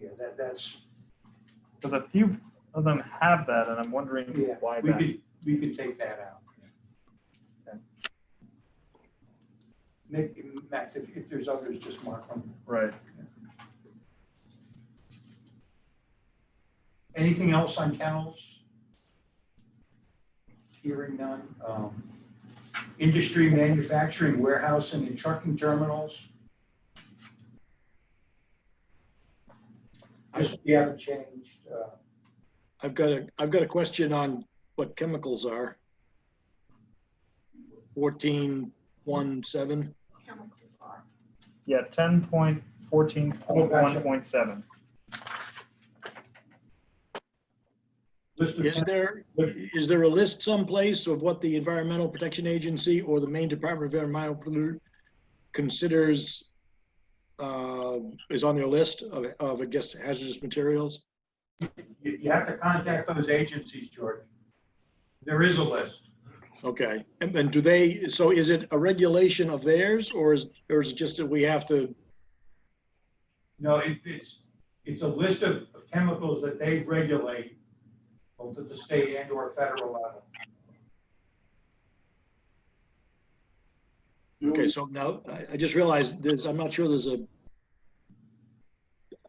Yeah, that's, because a few of them have that, and I'm wondering yeah, why we that. we could take that out. Okay. Max, if there's others, just mark them. Right. Anything else on kennels? Hearing none. Industry, manufacturing, warehousing, and trucking terminals. This we haven't changed. I've got a question on what chemicals are. 14.17. Chemicals are. Yeah, 10.14.1.7. List of Is there a list someplace of what the Environmental Protection Agency or the Maine Department of Environmental Pollution considers is on their list of, I guess, hazardous materials? You have to contact those agencies, George. There is a list. Okay, and do they, so is it a regulation of theirs or is it just that we have to? No, it's a list of chemicals that they regulate both at the state and or federal level. Okay, so now I just realized I'm not sure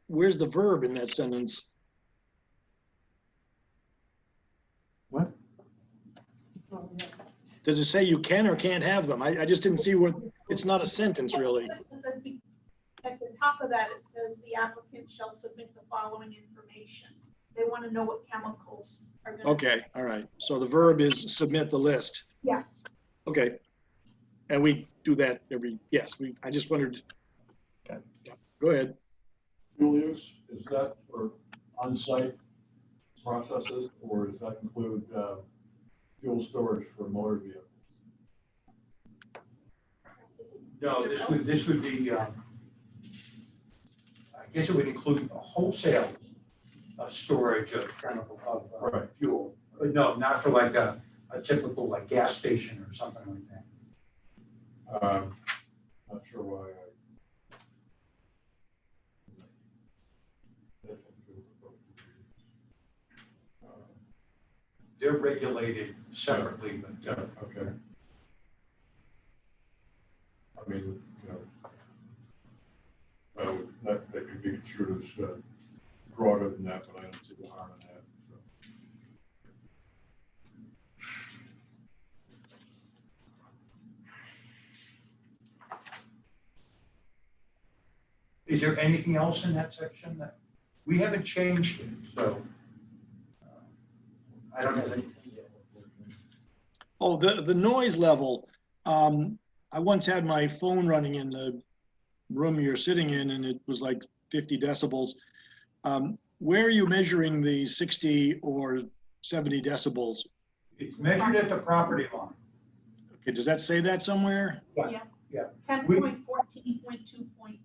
where's the verb in that sentence? What? Oh, yeah. Does it say you can or can't have them? I just didn't see where, it's not a sentence really. At the top of that, it says the applicant shall submit the following information. They want to know what chemicals are going to. Okay, all right. So the verb is submit the list. Yeah. Okay. And we do that I just wondered. Okay. Yeah, go ahead. Fuel use, is that for on-site processes, or does that include fuel storage for motor vehicles? No, this would be, I guess it would include a wholesale storage of chemical, Right. fuel. But no, not for like a typical like gas station or something like that. Not sure why They're regulated separately, but okay. I mean, that could be construed as broader than that, but I don't see the harm in that. is there anything else in that section that we haven't changed it? So I don't have anything yet. Oh, the noise level. I once had my phone running in the room you're sitting in and it was like 50 decibels. Where are you measuring the 60 or 70 decibels? It's measured at the property line. Okay, does that say that somewhere? Yeah. 10.14.2.9.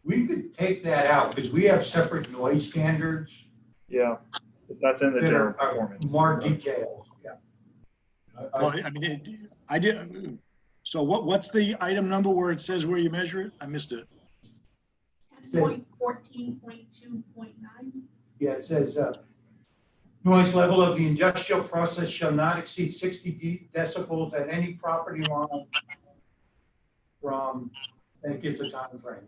We could take that out because we have separate noise standards Yeah, that's in the that general are performance. more detailed. Yeah. Well, I mean, I did. So what's the item number where it says where you measure it? I missed it. 10.14.2.9. Yeah, it says, noise level of the industrial process shall not exceed 60 decibels at any property line from, and it gives the time frames.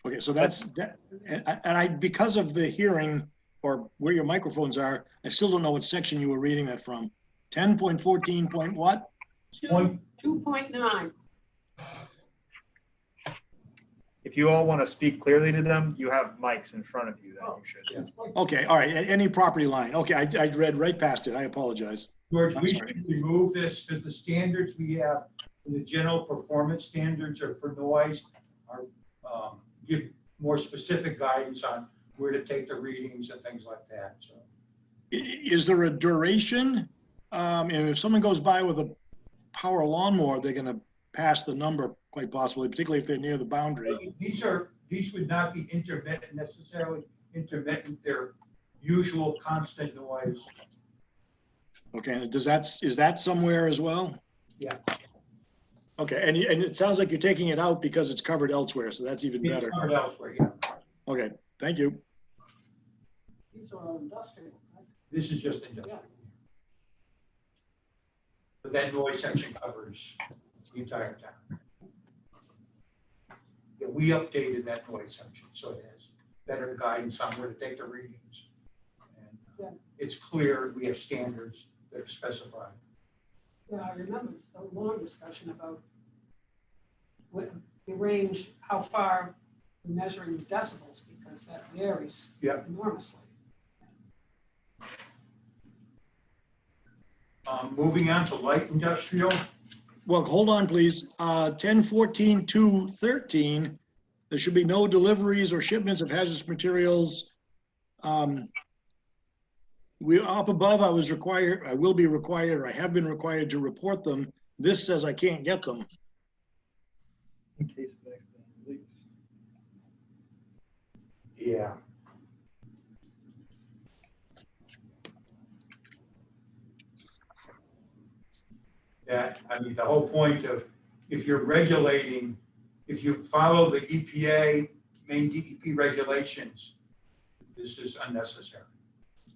Okay, so that's that, and I because of the hearing or where your microphones are, I still don't know what section you were reading that from. 10.14. What? 2.9. If you all want to speak clearly to them, you have mics in front of you that you should. Okay, all right. Any property line. Okay, I read right past it. I apologize. George, I'm we sorry. should remove this because the standards we have, the general performance standards are for noise, are give more specific guidance on where to take the readings and things like that, so. Is there a duration? And if someone goes by with a power lawnmower, they're gonna pass the number quite possibly, particularly if they're near the boundary. These would not be intermittent necessarily, intermittent, they're usual constant noise. Okay, and is that somewhere as well? Yeah. Okay, and it sounds like you're taking it out because it's covered elsewhere, so that's even It's better. covered elsewhere, yeah. Okay, thank you. These are all industrial, right? This is just industrial. But that noise section covers the entire town. Yeah, we updated that noise section, so it has better guidance on where to take the readings. And Yeah. it's clear, we have standards that are specified. Yeah, I remember the long discussion about the range, how far we're measuring decibels, because that varies Yep. enormously. Moving on to light industrial, Well, hold on, please. 10-14-2-13, there should be no deliveries or shipments of hazardous materials. We up above, I will be required, or I have been required to report them. This says I can't get them. In case of accidental leaks. yeah. That, I mean, the whole point of, if you're regulating, if you follow the EPA, main DEP regulations, this is unnecessary.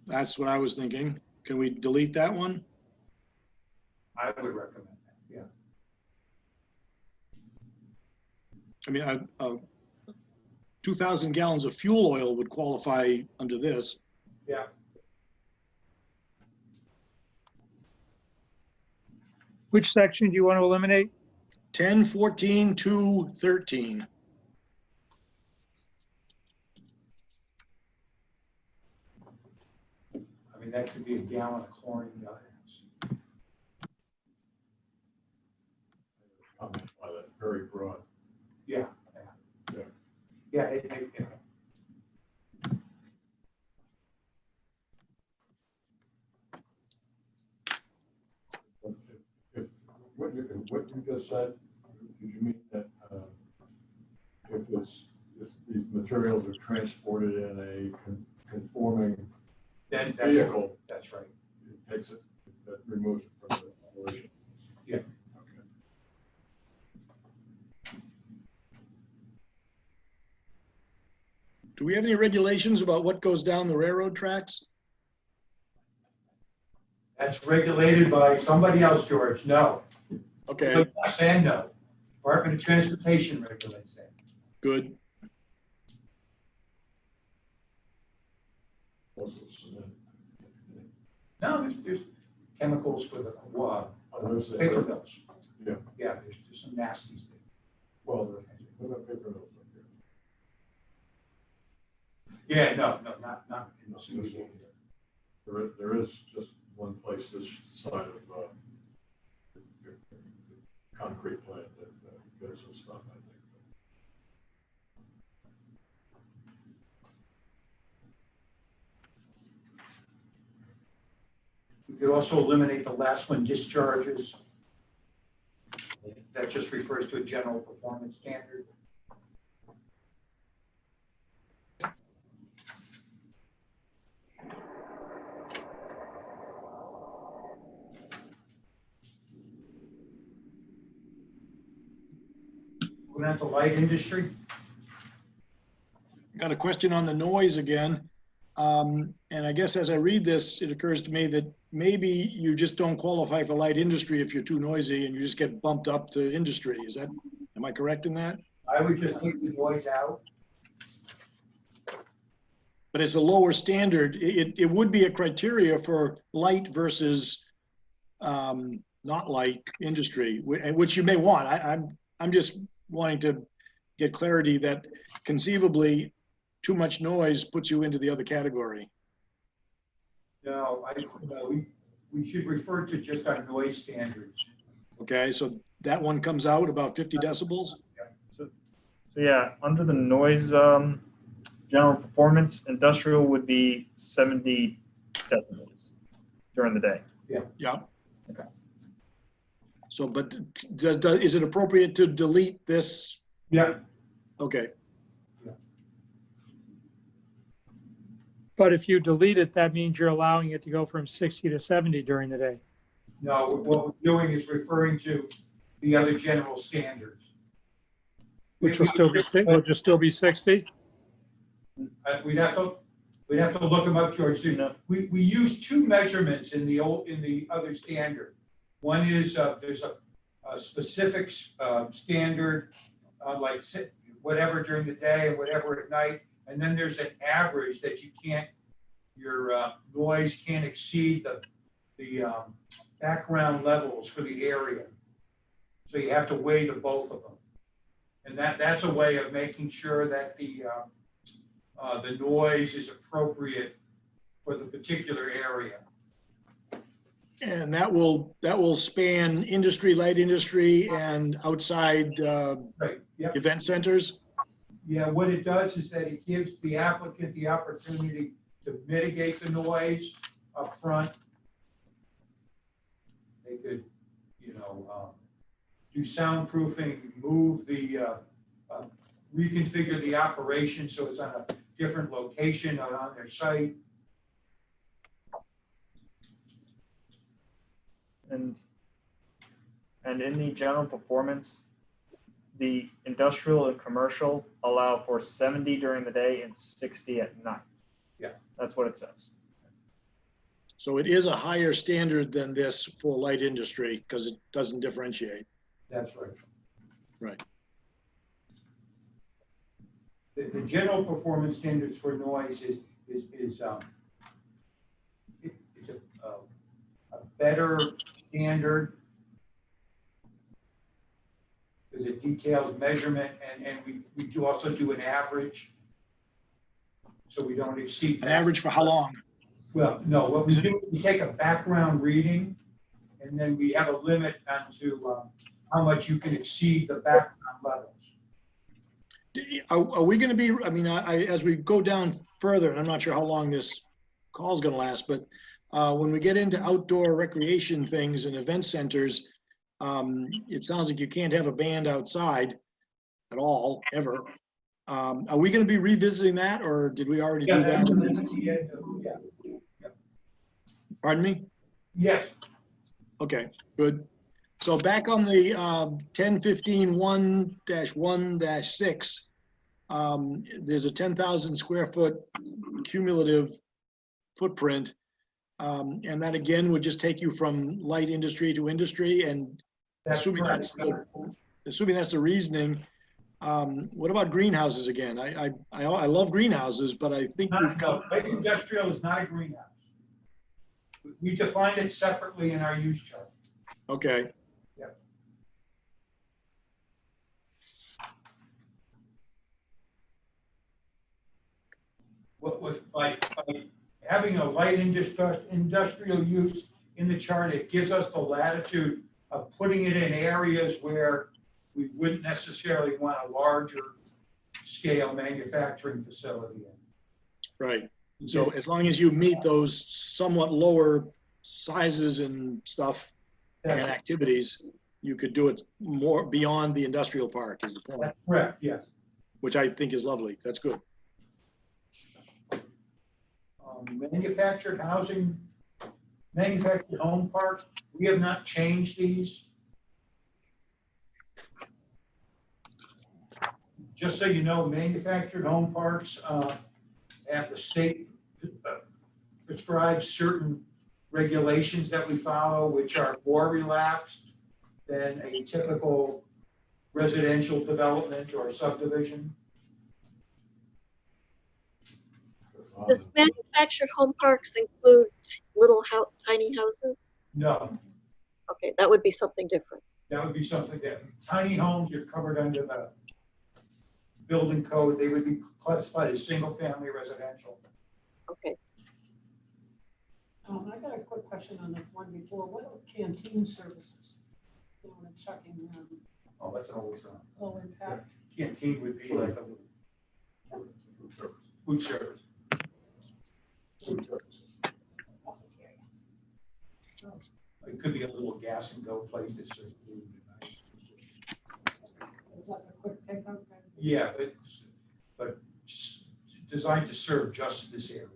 That's what I was thinking. Can we delete that one? I would recommend that, yeah. I mean, 2,000 gallons of fuel oil would qualify under this. Yeah. Which section do you want to eliminate? 10-14-2-13. I mean, that could be a gallon of chlorine gas. Comment by that, very broad. Yeah. Yeah. Yeah, If what you just said, did you mean that if these materials are transported in a conforming then vehicle, that's right. it takes it, that removes it from the operation? Yeah. Okay. Do we have any regulations about what goes down the railroad tracks? That's regulated by somebody else, George, no. Okay, Yes and no. Department of Transportation regulates that. good. Also cement. No, there's chemicals for the There's the- paper mills. Yeah. Yeah, there's some nasties there. Well, what about paper mills up here? Yeah, no, not in the This city. one here. There is just one place this side of the concrete plant that gets some stuff, I think. We could also eliminate the last one, discharges. That just refers to a general performance standard. Moving on to light industry. Got a question on the noise again. And I guess as I read this, it occurs to me that maybe you just don't qualify for light industry if you're too noisy and you just get bumped up to industry. Am I correct in that? I would just take the noise out. But it's a lower standard. It would be a criteria for light versus not light industry, which you may want. I'm just wanting to get clarity that conceivably too much noise puts you into the other category. No, we should refer to just our noise standards. Okay, so that one comes out about 50 decibels. So So yeah, under the noise, general performance, industrial would be 70 decibels during the day. Yeah. Okay. So, but is it appropriate to delete this? Yeah, Okay, But if you delete it, that means you're allowing it to go from 60 to 70 during the day. no, what we're doing is referring to the other general standards. Which will still be, will just still be 60? We'd have to look them up, George. No. We use two measurements in the other standard. One is, there's a specific, standard, like whatever during the day and whatever at night. And then there's an average that you can't, your, noise can't exceed the background levels for the area. So you have to weigh the both of them. And that's a way of making sure that the noise is appropriate for the particular area. and that will span industry, light industry, and outside Right, yep. event centers? Yeah, what it does is that it gives the applicant the opportunity to mitigate the noise up front. They could, do soundproofing, move the, reconfigure the operation so it's on a different location on their site. And in the general performance, the industrial and commercial allow for 70 during the day and 60 at night. Yeah. That's what it says. So it is a higher standard than this for light industry because it doesn't differentiate. That's right. Right. The general performance standards for noise is it's a better standard because it details measurement and we do also do an average. So we don't exceed. An average for how long? Well, no, what we do, we take a background reading and then we have a limit onto how much you can exceed the background levels. Are we going to be, I mean, as we go down further, and I'm not sure how long this call is going to last, but when we get into outdoor recreation things and event centers, it sounds like you can't have a band outside at all, ever. Are we going to be revisiting that, or did we already do that? Yeah. Pardon me? Yes. Okay, good. So back on the 1015-1-1-6, there's a 10,000 square foot cumulative footprint. And that again would just take you from light industry to industry, and assuming that's the reasoning. What about greenhouses again? I love greenhouses, but I think we've got. Light industrial is not a greenhouse. We defined it separately in our use chart. Okay. Yep. By having a light industrial use in the chart, it gives us the latitude of putting it in areas where we wouldn't necessarily want a larger scale manufacturing facility in. Right. So as long as you meet those somewhat lower sizes and stuff and activities, you could do it more beyond the industrial park is the point. That's correct, yes. Which I think is lovely. That's good. Manufactured housing, manufactured home parks, we have not changed these. Just so you know, manufactured home parks have the state prescribes certain regulations that we follow, which are more relaxed than a typical residential development or subdivision. Does manufactured home parks include little tiny houses? No, Okay, that would be something different. that would be something that tiny homes are covered under the building code. They would be classified as single family residential. Okay. I got a quick question on the one before. What are canteen services? When it's talking Oh, that's an always on. low impact. Canteen would be like a food service. Food services. It could be a little gas and go place that serves food. It's like a quick takeout kind of thing. Yeah, but designed to serve just this area.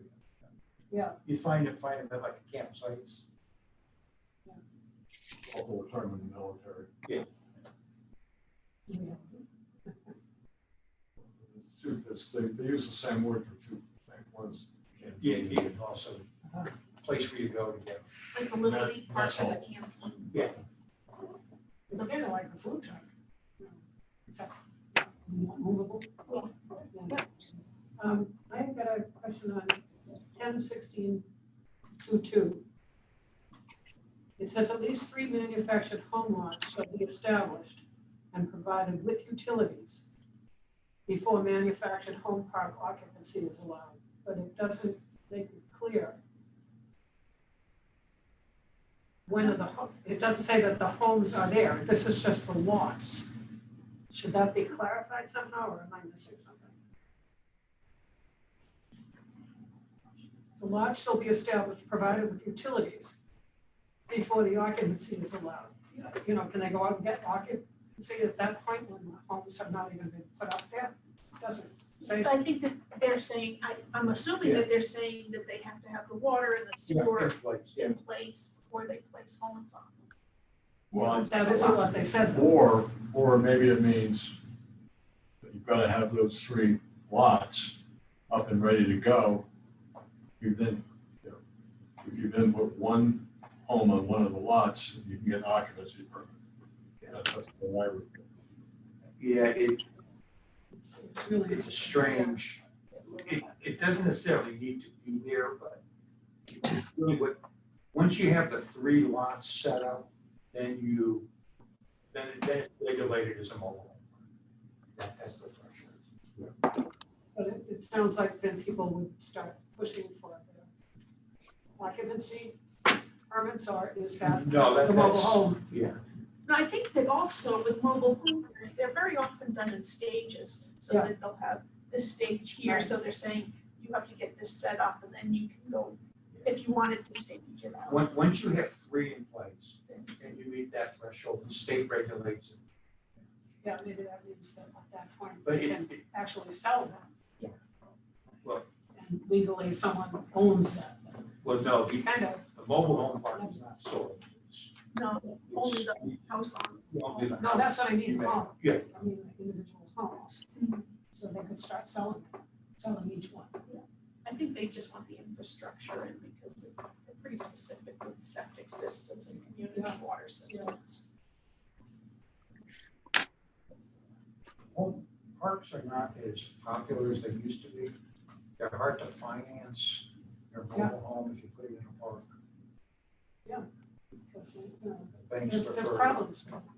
Yeah. You find them at like campsites. Also a term in the military. Yeah. They use the same word for two things. One's Yeah, canteen. and also place where you go to get. Like a little league park has a canteen. Yeah. It's kind of like a food truck. Except not movable. Yeah. I've got a question on 10-16-22. It says at least 3 manufactured home lots shall be established and provided with utilities before manufactured home park occupancy is allowed, but it doesn't make it clear when are it doesn't say that the homes are there, this is just the lots. Should that be clarified somehow, or am I missing something? The lots shall be established, provided with utilities before the occupancy is allowed. You know, can they go out and get occupancy at that point when the homes have not even been put up there? Doesn't say. I think that they're saying, I'm assuming that they're saying that they have to have the water and the sewer in place before they place homes on them. Well, That isn't what they said. Or maybe it means that you've got to have those 3 lots up and ready to go. If you then put one home on one of the lots, you can get an occupancy permit. That's the way I would. Yeah, It's really. it's a strange, it doesn't necessarily need to be there, but really once you have the 3 lots set up, then it's regulated as a mobile home. That's the threshold. But it sounds like then people would start pushing for the occupancy permits, or is that No, the mobile that's, home? yeah. No, I think that also with mobile home parks, they're very often done in stages, so Yeah. that they'll have this stage here, so they're saying you have to get this set up and then you can go, if you wanted to stage it out. Once you have 3 in place and you meet that threshold, the state regulates it. Yeah, maybe that means that at that point, But they can actually sell them. Yeah. Well- And legally, someone owns that. Well, no, the Kind of, mobile home park is not sold. No, only the house on. no, that's what I mean, home. Yeah. I mean, like individual homes. So they could start selling each one. I think they just want the infrastructure in because they're pretty specific with septic systems and community water systems. Home parks are not as popular as they used to be. They're hard to finance your mobile home if you put it in a park. Because, you know, Banks there's prefer. problems with it.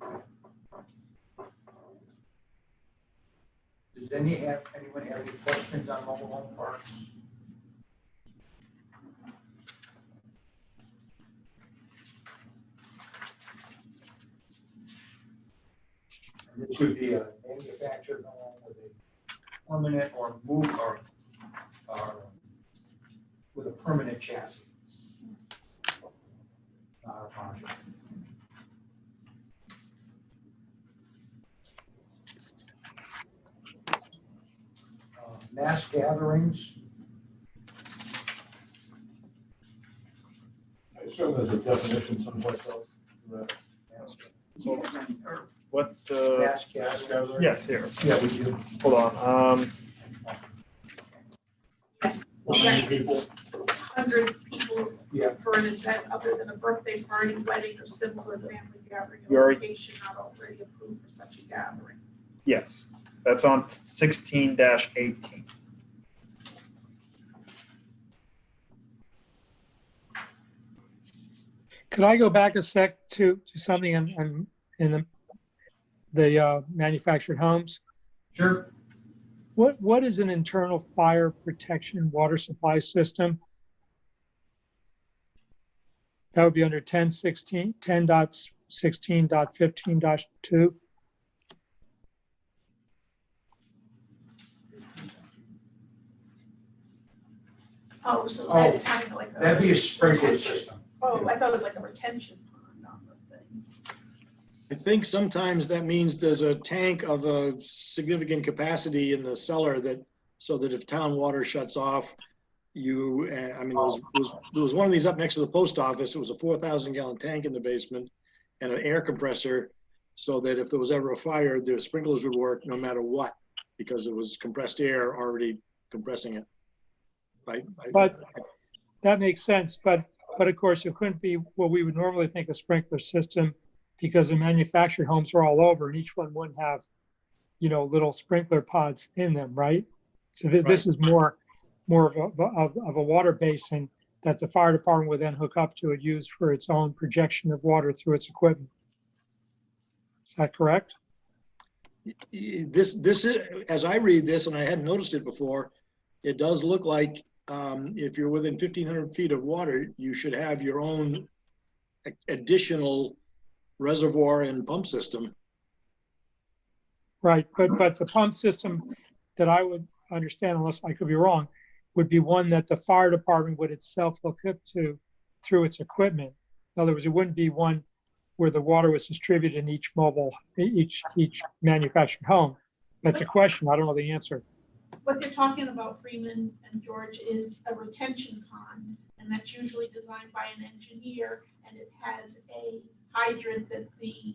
Does anyone have any questions on mobile home parks? And this would be a manufactured home with a permanent or move or with a permanent chassis. Not a project. Mass gatherings, I assume there's a definition someplace else for that. What, mass Mass gatherings. gathering? yes, here, Yeah, we do. hold on, Yes, How many people? 100 people Yeah. for an event other than a birthday party, wedding, or similar family gathering, You or already- location not already approved for such a gathering. yes, that's on 16-18. Could I go back a sec to something in the manufactured homes? Sure. What is an internal fire protection water supply system? That would be under 10.16.15.2. Oh, so Oh, that's kind of like a. That'd be a sprinkler retention. system. Oh, I thought it was like a retention pond on the thing. I think sometimes that means there's a tank of a significant capacity in the cellar so that if town water shuts off, I mean, there was one of these up next to the post office. It was a 4,000-gallon tank in the basement and an air compressor, so that if there was ever a fire, the sprinklers would work no matter what, because it was compressed air already compressing it. But that makes sense, but of course, it couldn't be what we would normally think a sprinkler system, because the manufactured homes are all over and each one wouldn't have, little sprinkler pods in them, right? So this is more of a water basin that the fire department would then hook up to and use for its own projection of water through its equipment. Is that correct? This is, as I read this, and I hadn't noticed it before, it does look like if you're within 1,500 feet of water, you should have your own additional reservoir and pump system. Right, but the pump system that I would understand, unless I could be wrong, would be one that the fire department would itself hook up to through its equipment. In other words, it wouldn't be one where the water was distributed in each manufactured home. That's a question. I don't know the answer. What they're talking about, Freeman and George, is a retention pond, and that's usually designed by an engineer, and it has a hydrant that the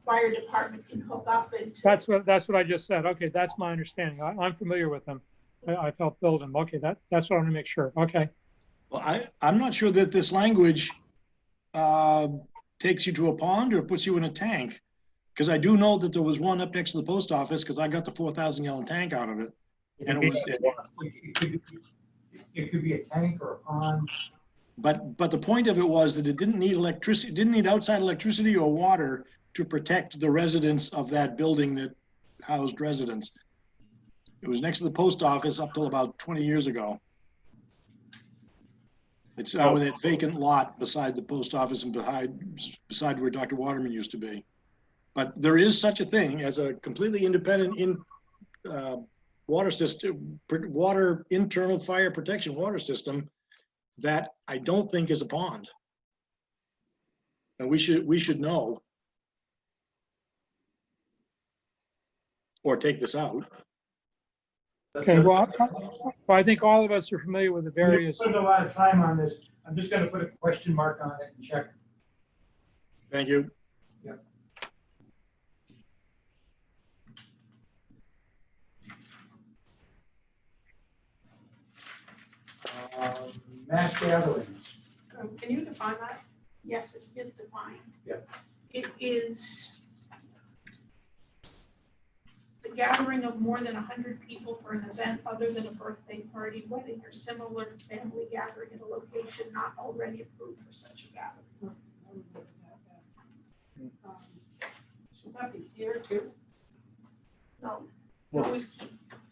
fire department can hook up into. That's what I just said. Okay, that's my understanding. I'm familiar with them. I've helped build them. Okay, that's what I want to make sure. Okay. Well, I'm not sure that this language takes you to a pond or puts you in a tank, because I do know that there was one up next to the post office, because I got the 4,000-gallon tank out of it. And It could be a tank or a pond. But the point of it was that it didn't need electricity, didn't need outside electricity or water to protect the residents of that building that housed residents. It was next to the post office up till about 20 years ago. It's now in that vacant lot beside the post office and beside where Dr. Waterman used to be. But there is such a thing as a completely independent water system, water internal fire protection water system that I don't think is a pond. And we should know. Or take this out. Okay, well, I think all of us are familiar with the various. We spent a lot of time on this. I'm just gonna put a question mark on it and check. Thank you. Yep. Mass gatherings. Can you define that? Yes, it is defined. Yeah. It is the gathering of more than 100 people for an event other than a birthday party, wedding, or similar family gathering at a location not already approved for such a gathering. Should that be here too? No, Well, always keep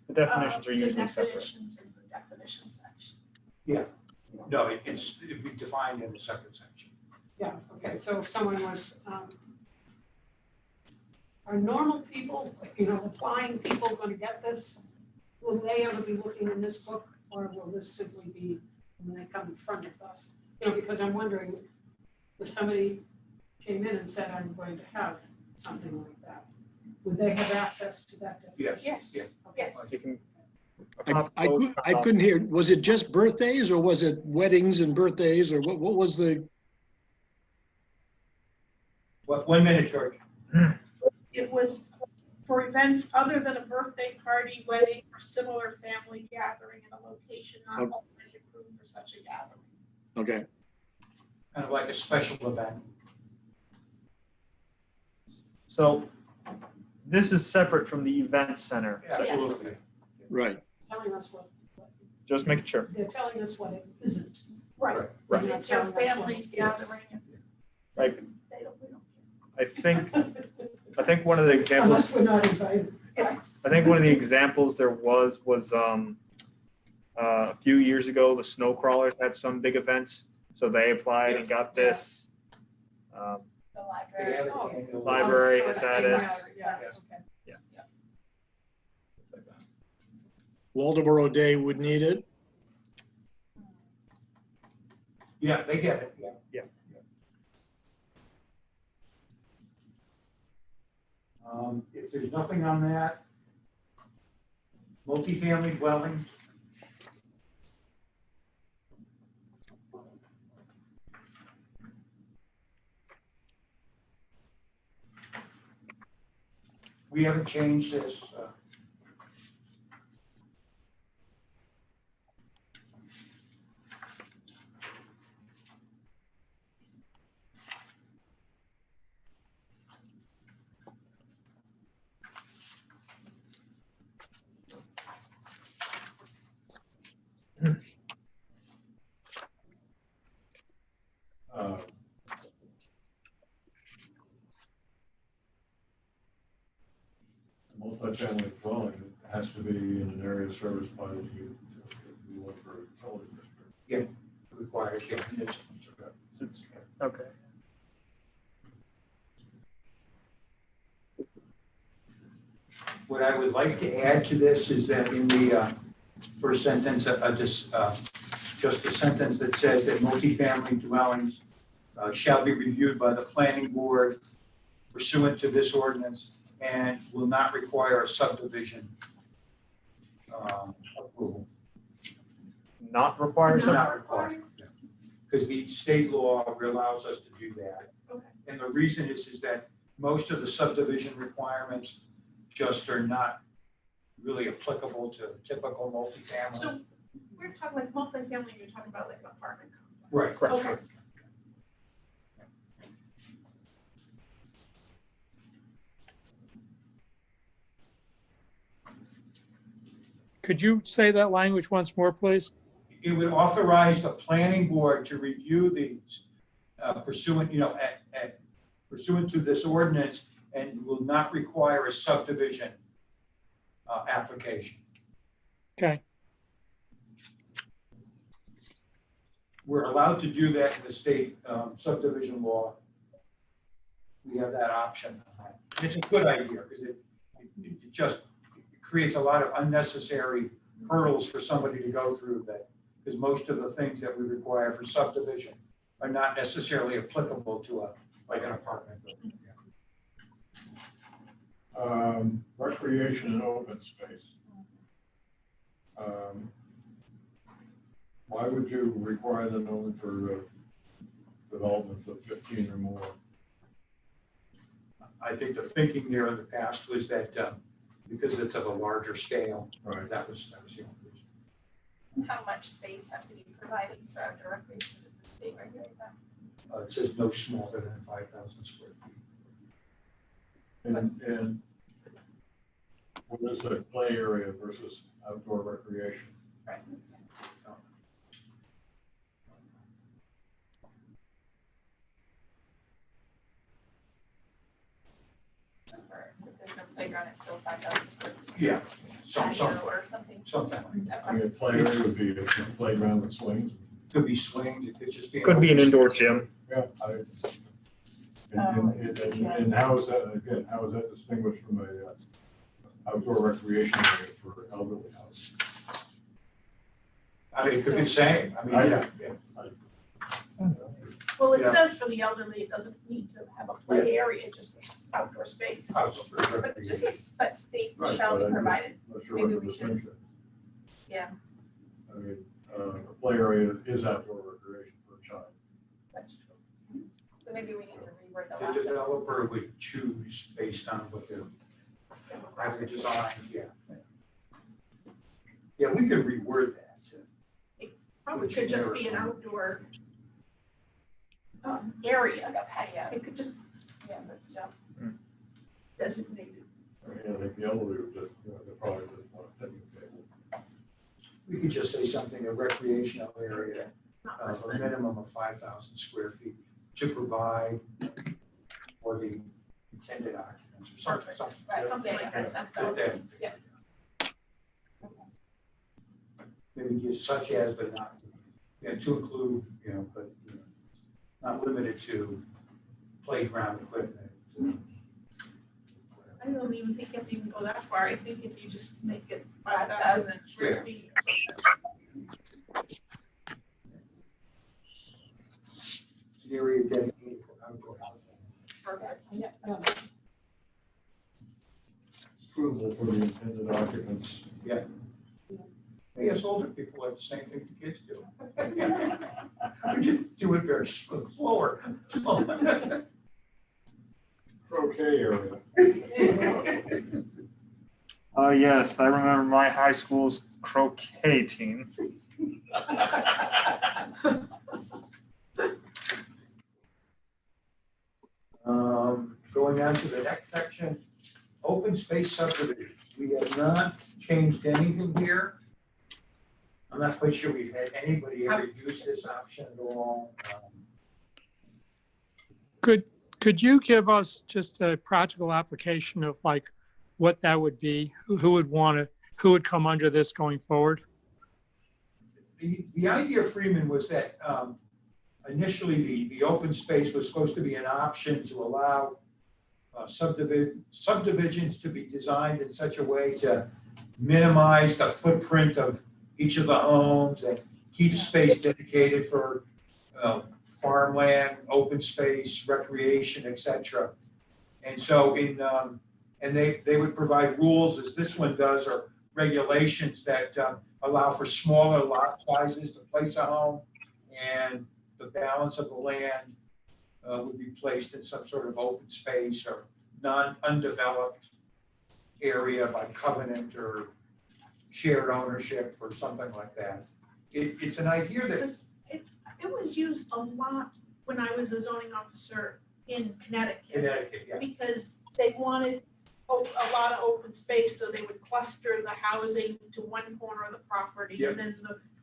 The definitions are the usually separate. definitions in the definition section. No, it'd be defined in a separate section. Yeah, okay, so if someone was, are normal people, applying people gonna get this? Will they ever be looking in this book, or will this simply be when they come in front of us? Because I'm wondering, if somebody came in and said, I'm going to have something like that, would they have access to that definition? Yes, yes. You can- I couldn't hear. Was it just birthdays or was it weddings and birthdays or what was the? What, 1 minute, George? It was for events other than a birthday party, wedding, or similar family gathering in a location not Okay. already approved for such a gathering. Okay. Kind of like a special event. So this is separate from the event center. Yeah, absolutely. Right. Telling us what, Just making sure. they're telling us what it isn't. Right. Right. If it's your family's gathering. Like, We don't I think one of the examples, Unless we're not invited. Yes. I think one of the examples there was a few years ago, the snow crawlers had some big events, so they applied and got this. The They have library. an annual- Library Oh, has so had that it. matter, yes, okay. Waldoboro Day would need it. Yeah, they get it, yeah. Yeah. If there's nothing on that, multifamily dwellings. We haven't changed this. Uh, Multifamily dwelling has to be in an area serviced by the Waldoboro utility district. Requires, yeah, it's- Okay. What I would like to add to this is that in the first sentence, just a sentence that says that multifamily dwellings shall be reviewed by the planning board pursuant to this ordinance and will not require a subdivision approval. Not required. It's not required. Because the state law allows us to do that. Okay. And the reason is that most of the subdivision requirements just are not really applicable to typical multifamily. So we're talking like multifamily, you're talking about like an apartment complex. Right, Correct. Okay. Could you say that language once more, please? It would authorize the planning board to review these pursuant, pursuant to this ordinance and will not require a subdivision application. Okay, We're allowed to do that in the state subdivision law. We have that option. It's a good idea because it just creates a lot of unnecessary hurdles for somebody to go through that, because most of the things that we require for subdivision are not necessarily applicable to like an apartment building. Recreation and open space. Why would you require them only for developments of 15 or more? I think the thinking there in the past was that because it's of a larger scale, Right. that was the only reason. How much space has to be provided for outdoor recreation? Does the state regulate that? It says no smaller than 5,000 square feet. And what is a play area versus outdoor recreation? Right. If there's no playground, it's still 5,000 square feet. Yeah, Patio or something. something like that. I mean, a play area would be a playground with swings. Could be swings, it could just be. Could be an indoor gym. Yeah. And how is that, again, how is that distinguished from a outdoor recreation area for elderly housing? I mean, it could be the same, I mean, yeah. Well, it Yeah. says for the elderly, it doesn't need to have a play area, just outdoor space. House for But it just recreation. says, but space Right, shall but be I- provided. I'm not sure Maybe what the we should. distinction is. Yeah. I mean, a play area is outdoor recreation for a child. That's true. So maybe we need to reword the The last sentence. developer would choose based on what their graphic design, yeah. Yeah, we could reword that. Probably could just be an outdoor area. Like a patio. It could just Yeah, that's still. designate it. I mean, I think the elderly would just, they probably just want a picnic table. We could just say something, a recreational area Not of less a than. minimum of 5,000 square feet to provide for the intended occupants or something. Right, something like that, that's all. Okay. Yeah. Maybe just such as, but not, to include, but not limited to playground equipment. I don't even think you have to even go that far. I think if you just make it 5,000 5,000 square feet. area dedicated for outdoor housing. Perfect. Approval for the intended occupants. I guess older people like the same thing the kids do. We just do it very slower. Croquet area. Yes, I remember my high school's croquet team. Going on to the next section, open space subdivision. We have not changed anything here. I'm not quite sure we've had anybody ever use this option at all. Could you give us just a practical application of like what that would be? Who would come under this going forward? The idea, Freeman, was that initially the open space was supposed to be an option to allow subdivisions to be designed in such a way to minimize the footprint of each of the homes and keep space dedicated for farmland, open space, recreation, etc. And so and they would provide rules, as this one does, or regulations that allow for smaller lot sizes to place a home, and the balance of the land would be placed in some sort of open space or undeveloped area by covenant or shared ownership or something like that. It's an idea that It was used a lot when I was a zoning officer in Connecticut. yeah. Because they wanted a lot of open space, so they would cluster the housing to one corner of the property. Yep. And then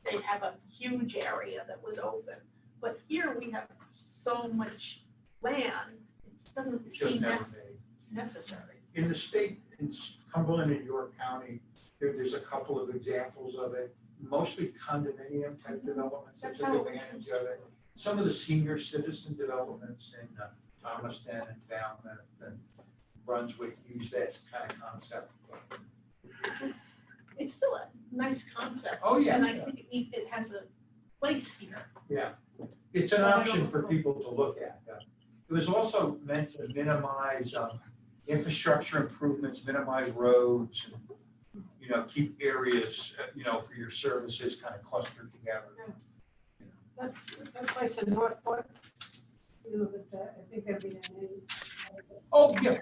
they'd have a huge area that was open. But here we have so much land, it doesn't It's just seem never made. necessary. In the state, in Cumberland and York County, there's a couple of examples of it, mostly condominium type developments that That's took how it advantage of it. Some of the senior citizen developments in Thomaston and Falmouth and Brunswick use that kind of concept. It's still a nice concept. Oh, yeah. And I think it has a place here. Yeah, it's an option for people to look at. It was also meant to minimize infrastructure improvements, minimize roads, and, keep areas, for your services kind of clustered together. That place in Northport, that I think every day. Oh, yeah.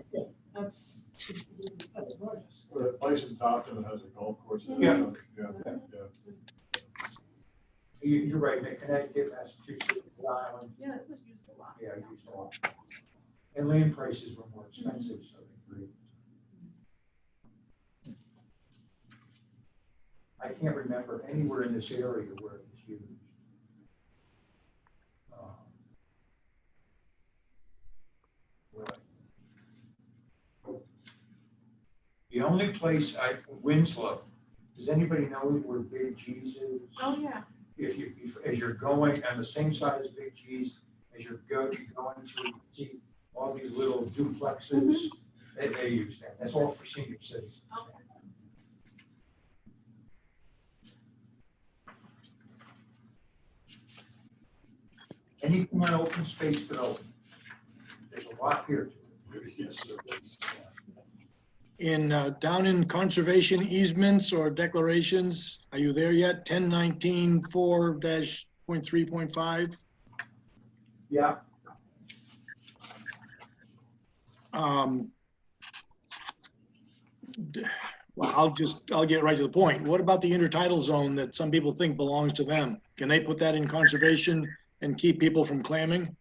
That's gorgeous. The place in Topton that has a golf course. Yeah. Yeah. You're right, in Connecticut, Massachusetts, Rhode Island, Yeah, it was used a lot. yeah, used a lot. And land prices were more expensive, so they agreed. I can't remember anywhere in this area where it was used. The only place Winslow, does anybody know where Big G's is? Oh, yeah. As you're going on the same side as Big G's, as you're going to see all these little duplexes, they use that. That's all for senior citizens. Okay. Anything on open space development? There's a lot here to it. Yes, there is. Down in conservation easements or declarations, are you there yet? 1019 4-.3.5. Yeah, Well, I'll get right to the point. What about the intertidal zone that some people think belongs to them? Can they put that in conservation and keep people from clamming?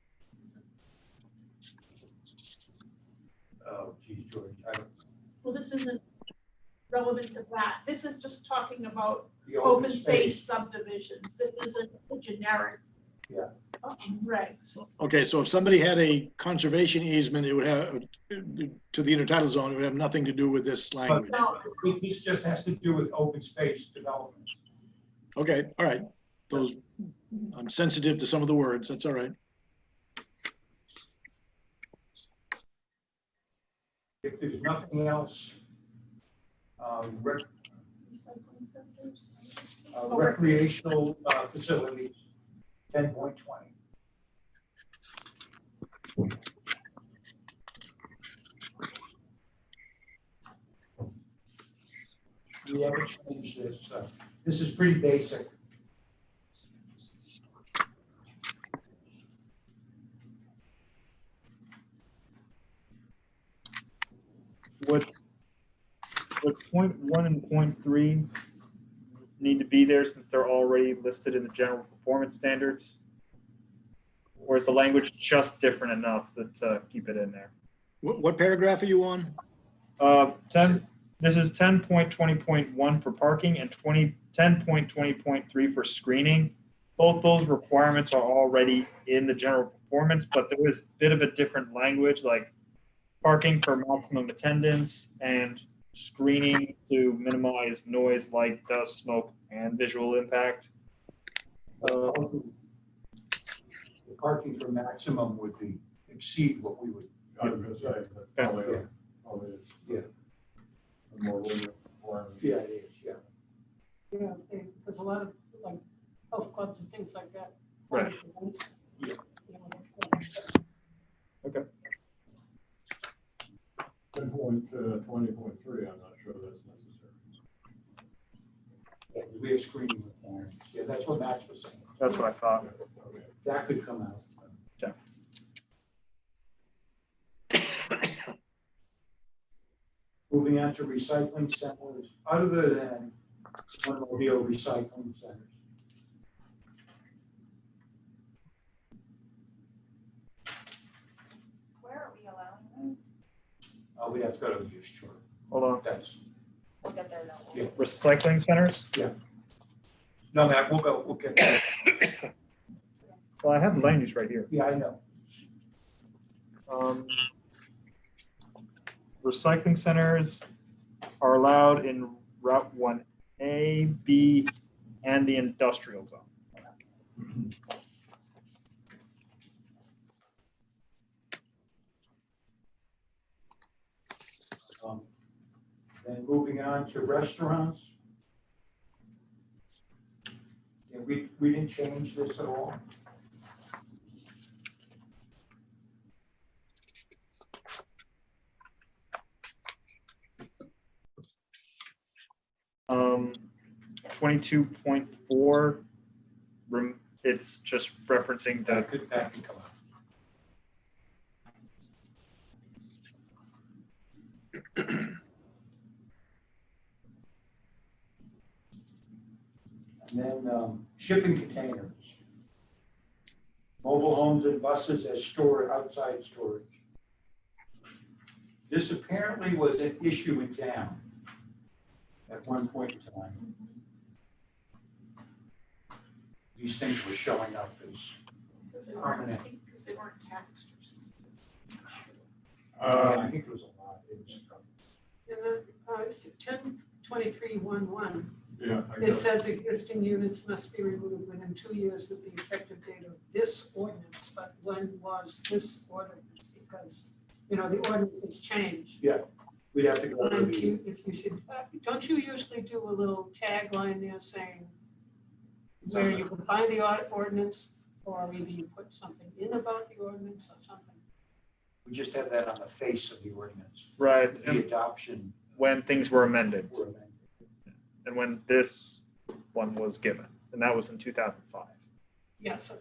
oh geez, George, Well, this isn't relevant to that. This is just talking about the open space subdivisions. This isn't a generic. Yeah. Regs. Okay, so if somebody had a conservation easement, it would have, to the intertidal zone, it would have nothing to do with this language. No, This just has to do with open space development. Okay, all right. I'm sensitive to some of the words, that's all right. If there's nothing else, recreational facility, 10.20. We haven't changed this, so this is pretty basic. Would point 1 and point 3 need to be there since they're already listed in the general performance standards? Or is the language just different enough to keep it in there? What paragraph are you on? 10, this is 10.20.1 for parking and 10.20.3 for screening. Both those requirements are already in the general performance, but there was a bit of a different language, like parking for maximum attendance and screening to minimize noise, light, dust, smoke, and visual impact. The parking for maximum would be exceed what we would. I was gonna say, but probably it's. Yeah. A more lenient requirement. Yeah, it is, yeah. Yeah, because a lot of like health clubs and things like that. Right. Events, Yeah. you know, Okay. 10.20.3, I'm not sure that's necessary. Yeah, we have screening requirements. Yeah, that's what Max was saying. That's what I thought. Okay. That could come out. Yeah. Moving on to recycling centers, other than automobile recycling centers. Where are we allowing them? We have to go to the use chart. Hold on. That's, We'll get there now. Yeah. Recycling centers? no, Matt, we'll get that. Well, I have the land use right here. Yeah, I know. Recycling centers are allowed in Route 1A, B, and the industrial zone. Then moving on to restaurants. Yeah, we didn't change this at all. Um, 22.4, it's just referencing the, That could come out. And then shipping containers. Mobile homes and buses as outside storage. This apparently was an issue in town at one point in time. These things were showing up as permanent. Because they weren't taxed or something. I think it was a lot. It was, And then 10.23.11, Yeah. I it guess. says existing units must be removed within 2 years of the effective date of this ordinance. But when was this ordinance? Because, you know, the ordinance has changed. we'd have to go to And the, if you should, don't you usually do a little tagline there saying where you can find the ordinance, or maybe you put something in about the ordinance or something? we just have that on the face of the ordinance. right, The and adoption when things were amended were amended. and when this one was given, and that was in 2005. Yeah, so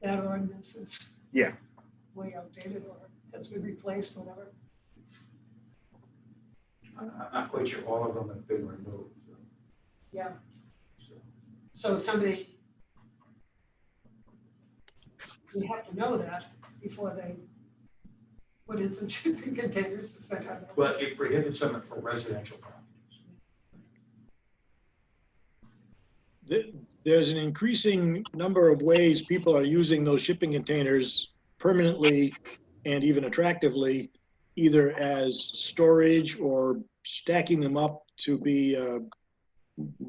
that ordinance is Yeah. way outdated or has been replaced, whatever. I'm not quite sure all of them have been removed. Yeah, So, so somebody, you have to know that before they put in some shipping containers, is that how that But it prohibits them for residential properties. There's an increasing number of ways people are using those shipping containers permanently and even attractively, either as storage or stacking them up to be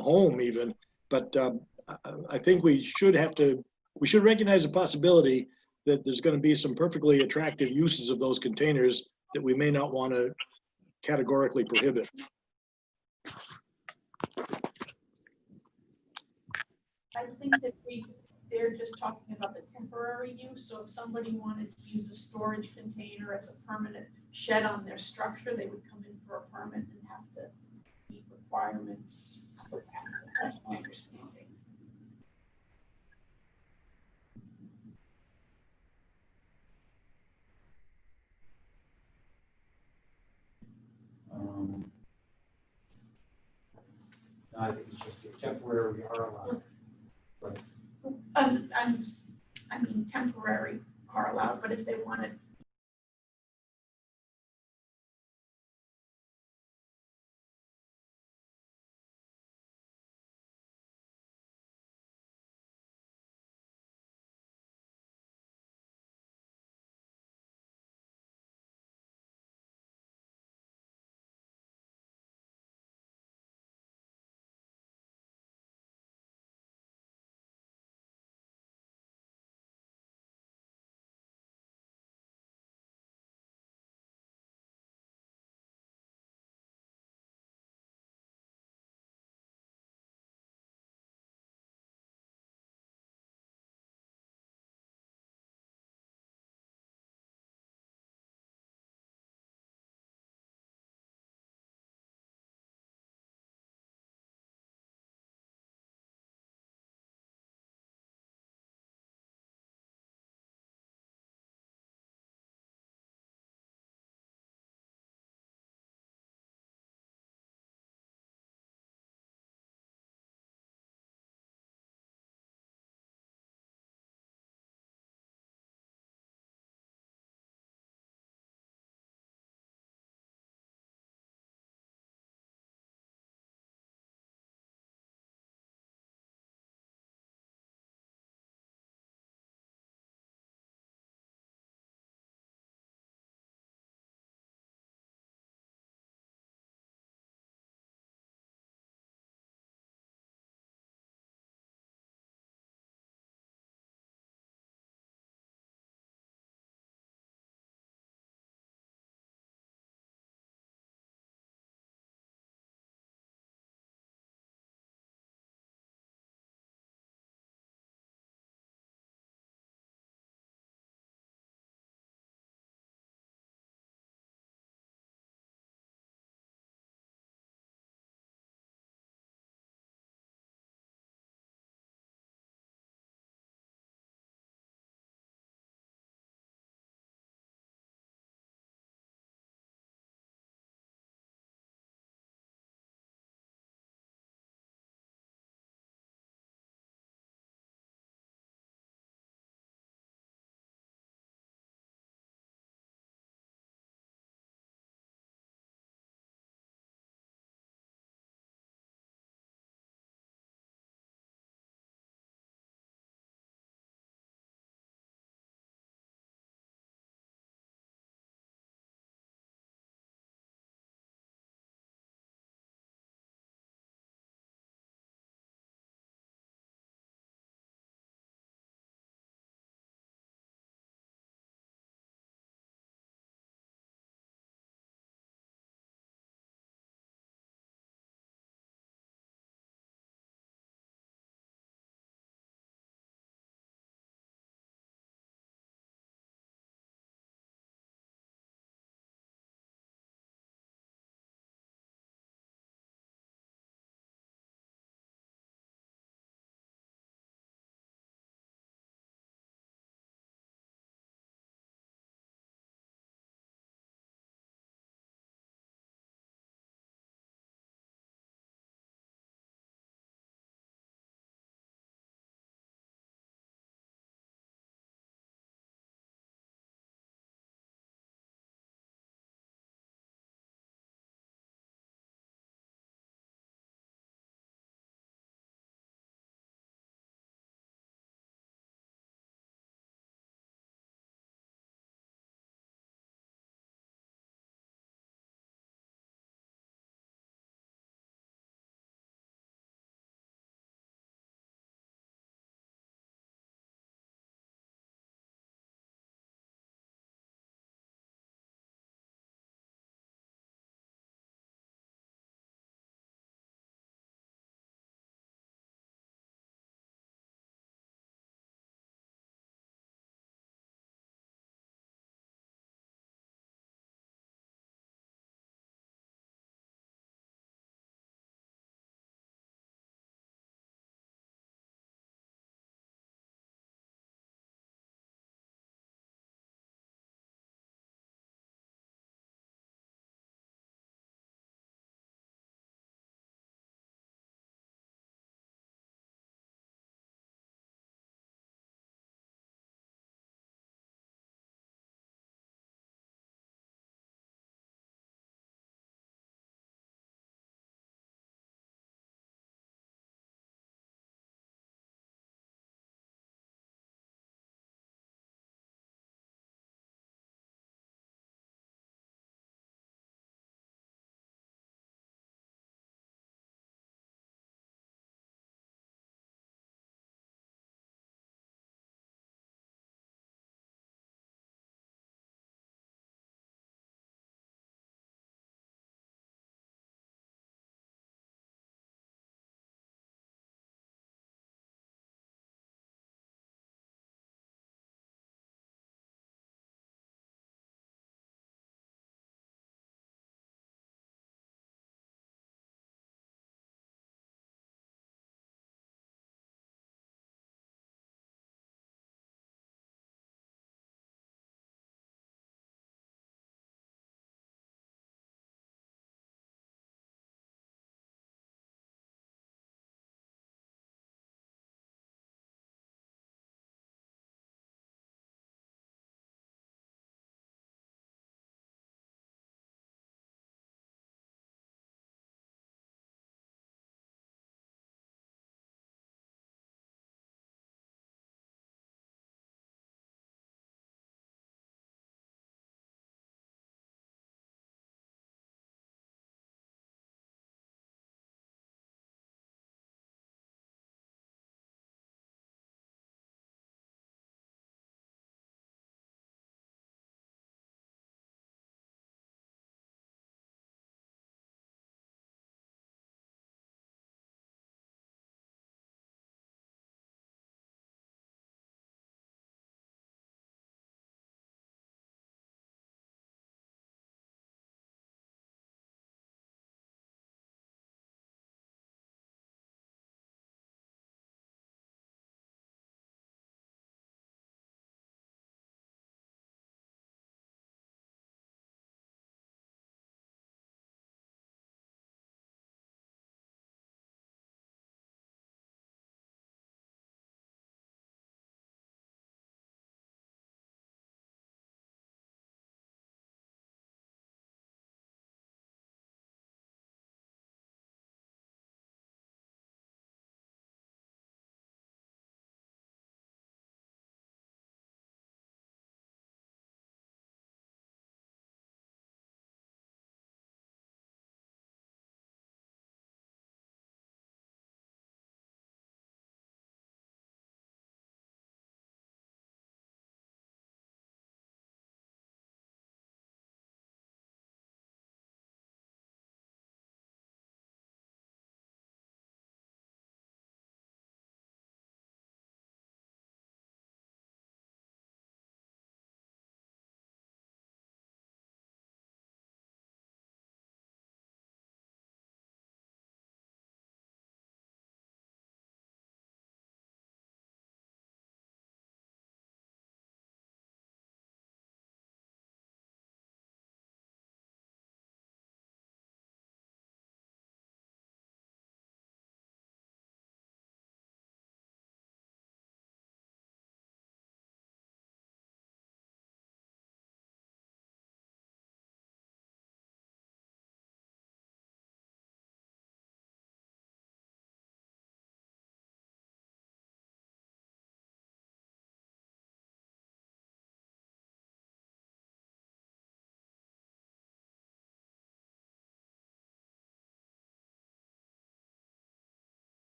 home even. But I think we should recognize the possibility that there's going to be some perfectly attractive uses of those containers that we may not want to categorically prohibit. I think that they're just talking about the temporary use, so if somebody wanted to use a storage container as a permanent shed on their structure, they would come in for a permit and have to meet requirements for that. That's my understanding. I think it's just a temporary are allowed. I mean, temporary are allowed, but if they wanted